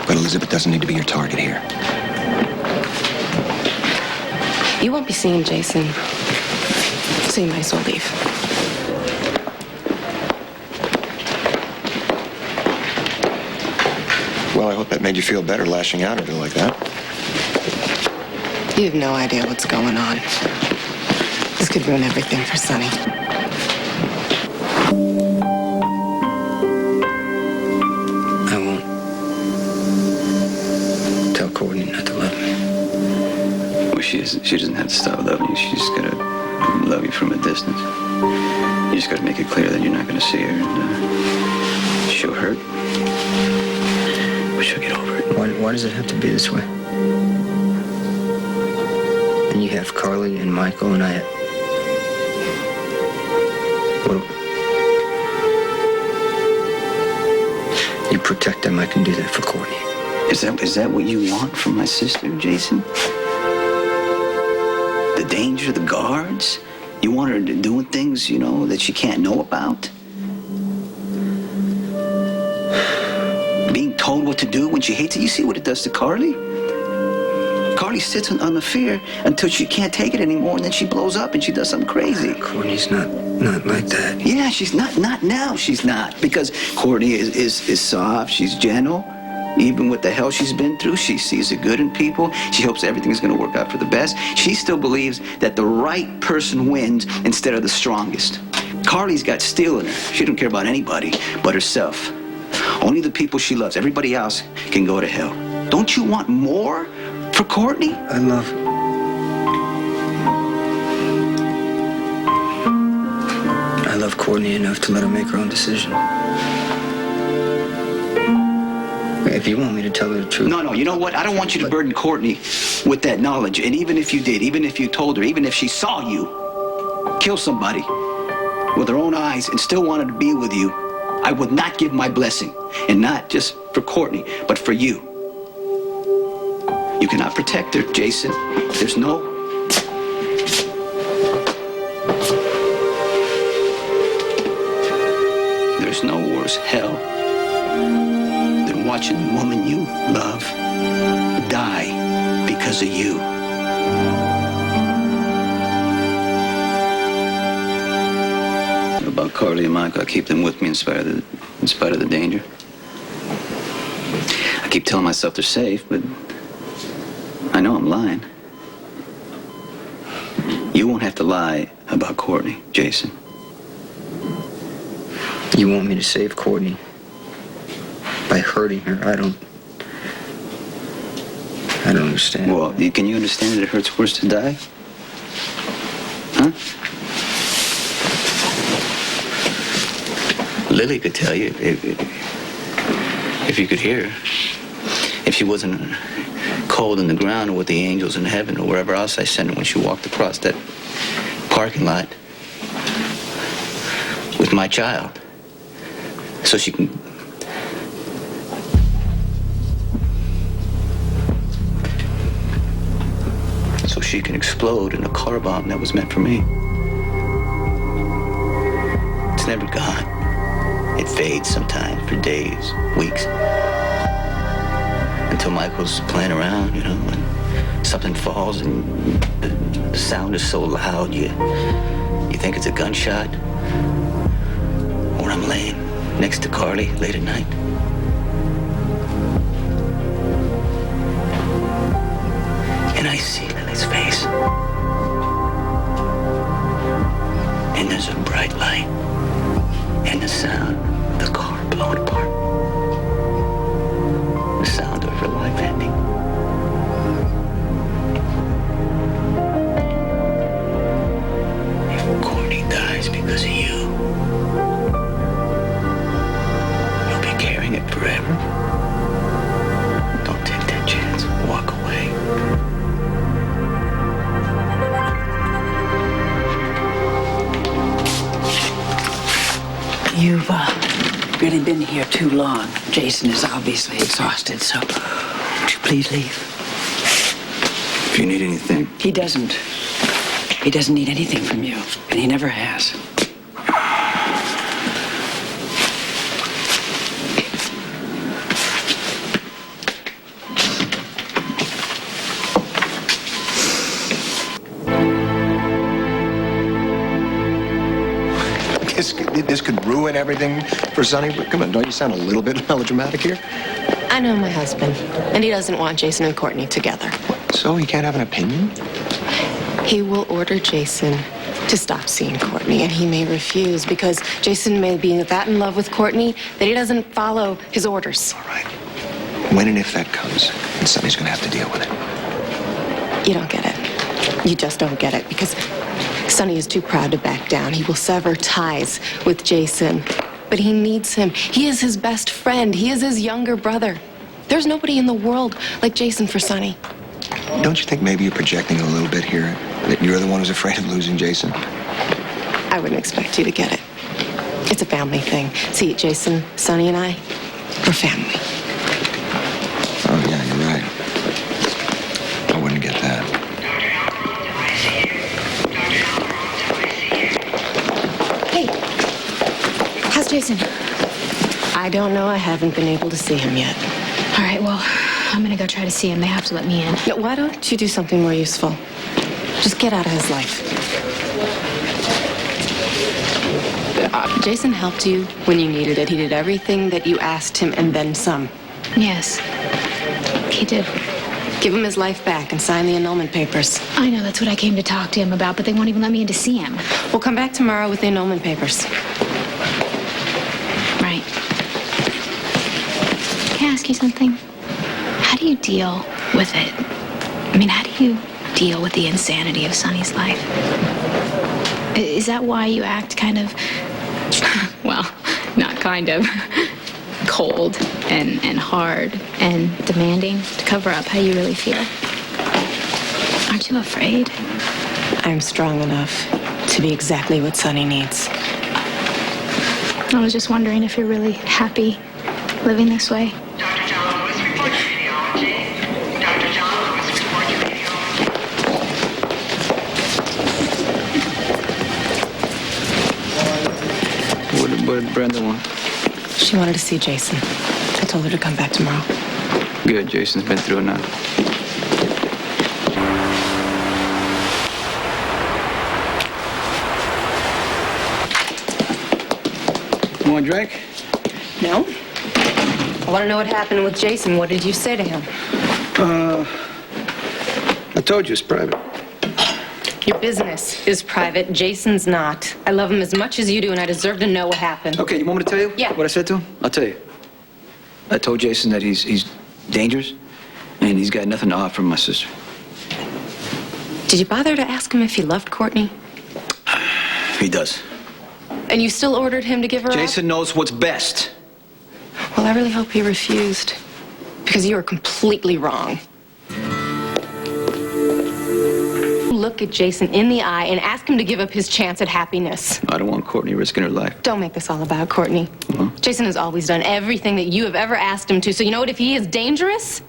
but Elizabeth doesn't need to be your target here. You won't be seeing Jason, so you might as well leave. Well, I hope that made you feel better lashing out at her like that. You have no idea what's going on. This could ruin everything for Sonny. I won't tell Courtney not to love me. Well, she doesn't have to stop loving you. She's just gotta love you from a distance. You just gotta make it clear that you're not gonna see her, and she'll hurt, but she'll get over it. Why does it have to be this way? And you have Carly and Michael, and I. Well, you protect them. I can do that for Courtney. Is that what you want from my sister, Jason? The danger, the guards? You want her doing things, that she can't know about? Being told what to do when she hates it? You see what it does to Carly? Carly sits on the fear until she can't take it anymore, and then she blows up and she does something crazy. Courtney's not like that. Yeah, she's not now. She's not. Because Courtney is soft, she's gentle. Even with the hell she's been through, she sees the good in people. She hopes everything's going to work out for the best. She still believes that the right person wins instead of the strongest. Carly's got steel in her. She don't care about anybody but herself. Only the people she loves. Everybody else can go to hell. Don't you want more for Courtney? I love Courtney enough to let her make her own decision. If you want me to tell her the truth. No, you know what? I don't want you to burden Courtney with that knowledge. And even if you did, even if you told her, even if she saw you kill somebody with her own eyes and still wanted to be with you, I would not give my blessing. And not just for Courtney, but for you. You cannot protect her, Jason. There's no worse hell than watching the woman you love die because of you. About Carly and Michael, I keep them with me in spite of the danger. I keep telling myself they're safe, but I know I'm lying. You won't have to lie about Courtney, Jason. You want me to save Courtney by hurting her? I don't understand. Well, can you understand that it hurts worse to die? Huh? Lily could tell you if you could hear her. If she wasn't cold in the ground or with the angels in heaven or wherever else I sent her when she walked across that parking lot with my child. So she can... So she can explode in a car bomb that was meant for me. It's never gone. It fades sometimes for days, weeks. until Michael's playing around, you know, and something falls and the sound is so loud you think it's a gunshot. Or I'm laying next to Carly late at night. And I see Lily's face. And there's a bright light. And the sound of the car blowing apart. The sound of her life ending. If Courtney dies because of you, you'll be carrying it forever. Don't take that chance. Walk away. You've really been here too long. Jason is obviously exhausted, so would you please leave? If you need anything. He doesn't. He doesn't need anything from you, and he never has. This could ruin everything for Sonny. Come on, don't you sound a little bit melodramatic here? I know my husband, and he doesn't want Jason and Courtney together. So he can't have an opinion? He will order Jason to stop seeing Courtney, and he may refuse because Jason may be that in love with Courtney that he doesn't follow his orders. All right. When and if that comes, then Sonny's gonna have to deal with it. You don't get it. You just don't get it because Sonny is too proud to back down. He will sever ties with Jason, but he needs him. He is his best friend. He is his younger brother. There's nobody in the world like Jason for Sonny. Don't you think maybe you're projecting a little bit here? That you're the one who's afraid of losing Jason? I wouldn't expect you to get it. It's a family thing. See, Jason, Sonny, and I, we're family. Oh, yeah, you're right. I wouldn't get that. Hey, how's Jason? I don't know. I haven't been able to see him yet. All right, well, I'm gonna go try to see him. They have to let me in. Yeah, why don't you do something more useful? Just get out of his life. Jason helped you when you needed it. He did everything that you asked him and then some. Yes, he did. Give him his life back and sign the annulment papers. I know, that's what I came to talk to him about, but they won't even let me in to see him. We'll come back tomorrow with the annulment papers. Right. Can I ask you something? How do you deal with it? I mean, how do you deal with the insanity of Sonny's life? Is that why you act kind of, well, not kind of, cold and hard and demanding to cover up how you really feel? Aren't you afraid? I'm strong enough to be exactly what Sonny needs. I was just wondering if you're really happy living this way. What did Brenda want? She wanted to see Jason. I told her to come back tomorrow. Good, Jason's been through enough. You want a drink? No. I want to know what happened with Jason. What did you say to him? I told you it's private. Your business is private. Jason's not. I love him as much as you do, and I deserve to know what happened. Okay, you want me to tell you? Yeah. What I said to him? I'll tell you. I told Jason that he's dangerous, and he's got nothing to offer from my sister. Did you bother to ask him if he loved Courtney? He does. And you still ordered him to give her Jason knows what's best. up? Well, I really hope he refused, because you were completely wrong. Look at Jason in the eye and ask him to give up his chance at happiness. I don't want Courtney risking her life. Don't make this all about Courtney. Jason has always done everything that you have ever asked him to. So you know what? If he is dangerous,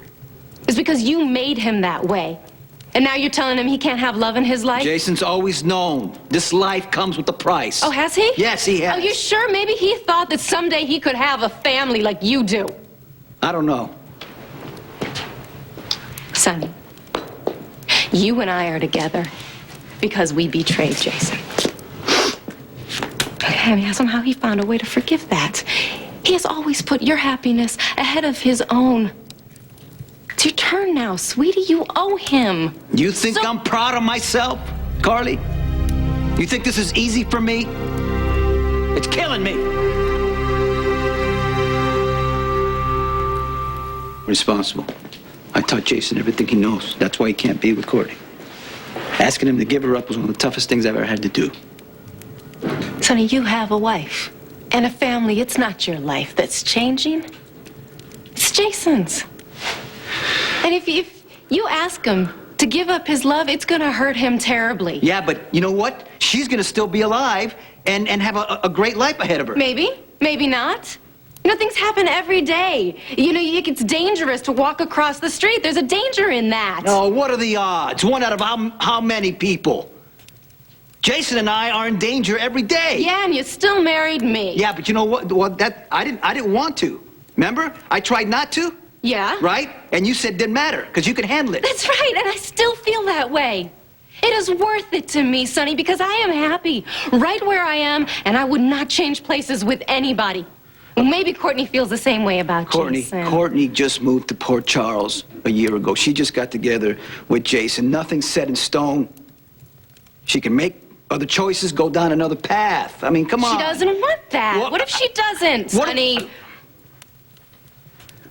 it's because you made him that way. And now you're telling him he can't have love in his life? Jason's always known this life comes with a price. Oh, has he? Yes, he has. Are you sure? Maybe he thought that someday he could have a family like you do. I don't know. Sonny, you and I are together because we betrayed Jason. And somehow he found a way to forgive that. He has always put your happiness ahead of his own. It's your turn now, sweetie. You owe him. You think I'm proud of myself, Carly? You think this is easy for me? It's killing me. Responsible. I taught Jason everything he knows. That's why he can't be with Courtney. Asking him to give her up was one of the toughest things I've ever had to do. Sonny, you have a wife and a family. It's not your life that's changing. It's Jason's. And if you ask him to give up his love, it's gonna hurt him terribly. Yeah, but you know what? She's gonna still be alive and have a great life ahead of her. Maybe, maybe not. You know, things happen every day. You know, it's dangerous to walk across the street. There's a danger in that. Oh, what are the odds? One out of how many people? Jason and I are in danger every day. Yeah, and you still married me. Yeah, but you know what? I didn't want to. Remember? I tried not to. Yeah. Right? And you said it didn't matter because you could handle it. That's right, and I still feel that way. It is worth it to me, Sonny, because I am happy right where I am, and I would not change places with anybody. Well, maybe Courtney feels the same way about Jason. Courtney just moved to Port Charles a year ago. She just got together with Jason. Nothing's set in stone. She can make other choices, go down another path. I mean, come on. She doesn't want that. What if she doesn't, Sonny?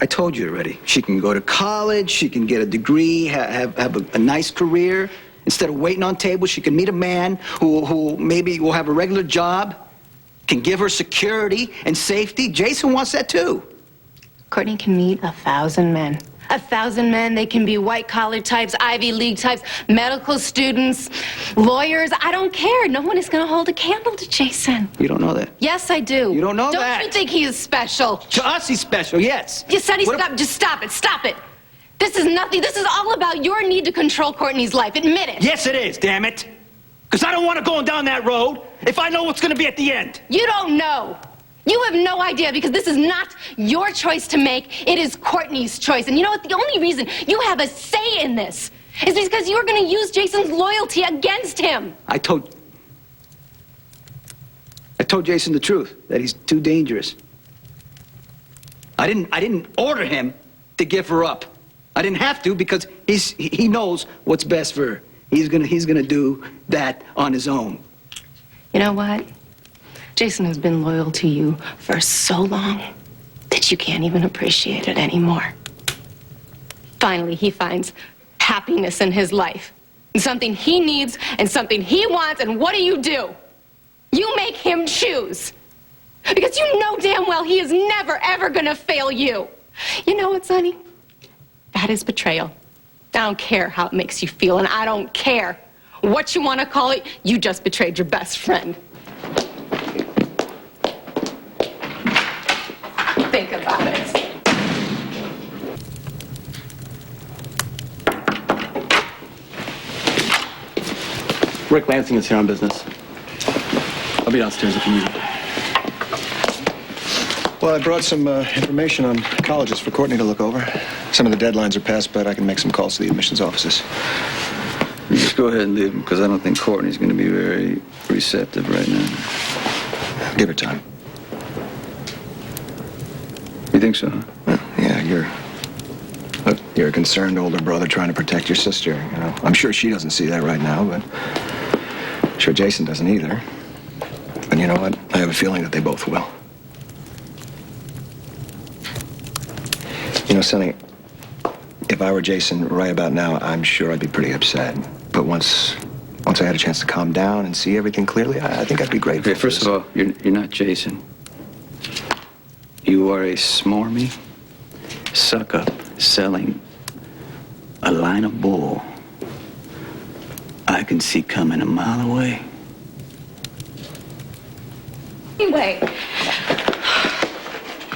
I told you already. She can go to college, she can get a degree, have a nice career. Instead of waiting on tables, she can meet a man who maybe will have a regular job, can give her security and safety. Jason wants that too. Courtney can meet 1,000 men. 1,000 men. They can be white-collar types, Ivy League types, medical students, lawyers. I don't care. No one is going to hold a candle to Jason. You don't know that. Yes, I do. You don't know that. Don't you think he is special? To us, he's special, yes. You said just stop it. Stop it. This is nothing. This is all about your need to control Courtney's life. Admit it. Yes, it is, damn it. Because I don't want to go down that road if I know what's going to be at the end. You don't know. You have no idea because this is not your choice to make. It is Courtney's choice. And you know what? The only reason you have a say in this is because you're going to use Jason's loyalty against him. I told Jason the truth, that he's too dangerous. I didn't order him to give her up. I didn't have to because he knows what's best for her. He's gonna do that on his own. You know what? Jason has been loyal to you for so long that you can't even appreciate it anymore. Finally, he finds happiness in his life. And something he needs and something he wants, and what do? You make him choose. Because you know damn well he is never, ever gonna fail you. You know what, Sonny? That is betrayal. I don't care how it makes you feel, and I don't care what you want to call it. You just betrayed your best friend. Think about it. Rick Lansing is here on business. I'll be downstairs if you need it. Well, I brought some information on colleges for Courtney to look over. Some of the deadlines are past, but I can make some calls to the admissions offices. You just go ahead and leave him, because I don't think Courtney's going to be very receptive right now. Give her time. You think so? Well, yeah, you're a concerned older brother trying to protect your sister. You know, I'm sure she doesn't see that right now, but I'm sure Jason doesn't either. And you know what? I have a feeling that they both will. You know, Sonny, if I were Jason right about now, I'm sure I'd be pretty upset. But once I had a chance to calm down and see everything clearly, I think I'd be grateful. Okay, first of all, you're not Jason. You are a smarmy, suck-up, selling a line of bull I can see coming a mile away. Anyway,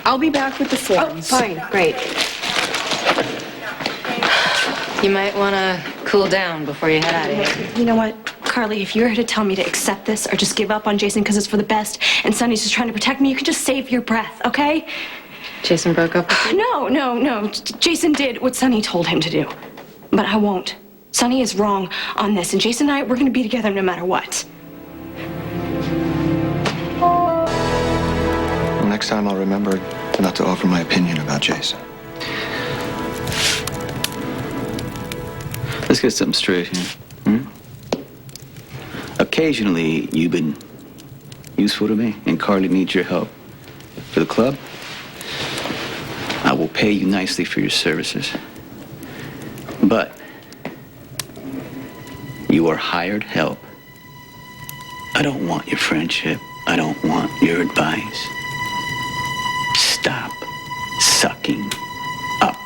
I'll be back with the forms. Oh, fine, great. You might want to cool down before you head out of here. You know what, Carly, if you're here to tell me to accept this or just give up on Jason because it's for the best and Sonny's just trying to protect me, you can just save your breath, okay? Jason broke up with you? No. Jason did what Sonny told him to do. but I won't. Sonny is wrong on this, and Jason and I, we're going to be together no matter what. Well, next time I'll remember not to offer my opinion about Jason. Let's get something straight here. Occasionally, you've been useful to me, and Carly needs your help. For the club, I will pay you nicely for your services. But you are hired help. I don't want your friendship. I don't want your advice. Stop sucking up.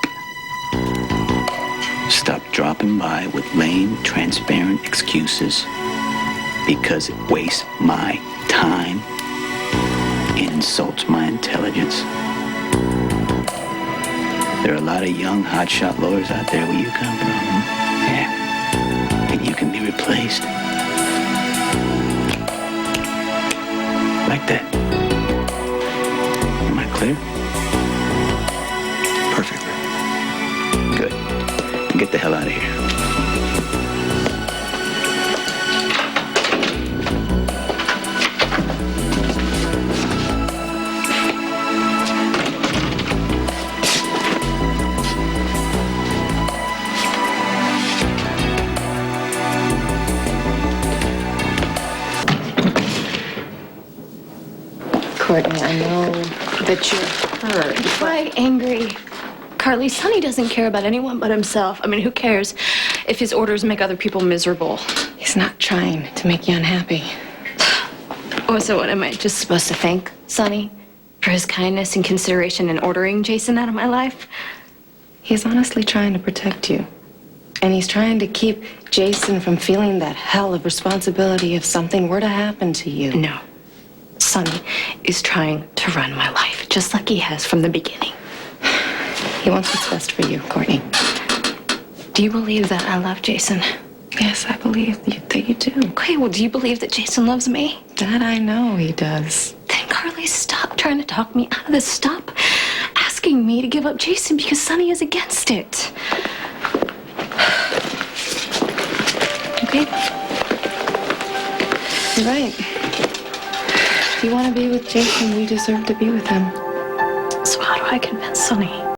Stop dropping by with lame, transparent excuses because it wastes my time and insults my intelligence. There are a lot of young, hotshot lawyers out there where you come from. Yeah. And you can be replaced. Like that. Am I clear? Perfectly. Good. Get the hell out of here. Courtney, I know that you're hurt. Why angry? Carly, Sonny doesn't care about anyone but himself. I mean, who cares if his orders make other people miserable? He's not trying to make you unhappy. Oh, so what, am I just supposed to thank Sonny for his kindness and consideration in ordering Jason out of my life? He's honestly trying to protect you. And he's trying to keep Jason from feeling that hell of responsibility if something were to happen to you. No. Sonny is trying to run my life, just like he has from the beginning. He wants what's best for you, Courtney. Do you believe that I love Jason? Yes, I believe that you do. Okay, well, do you believe that Jason loves me? That I know he does. Then, Carly, stop trying to talk me out of this. Stop asking me to give up Jason because Sonny is against it. Okay? You're right. If you want to be with Jason, you deserve to be with him. So how do I convince Sonny?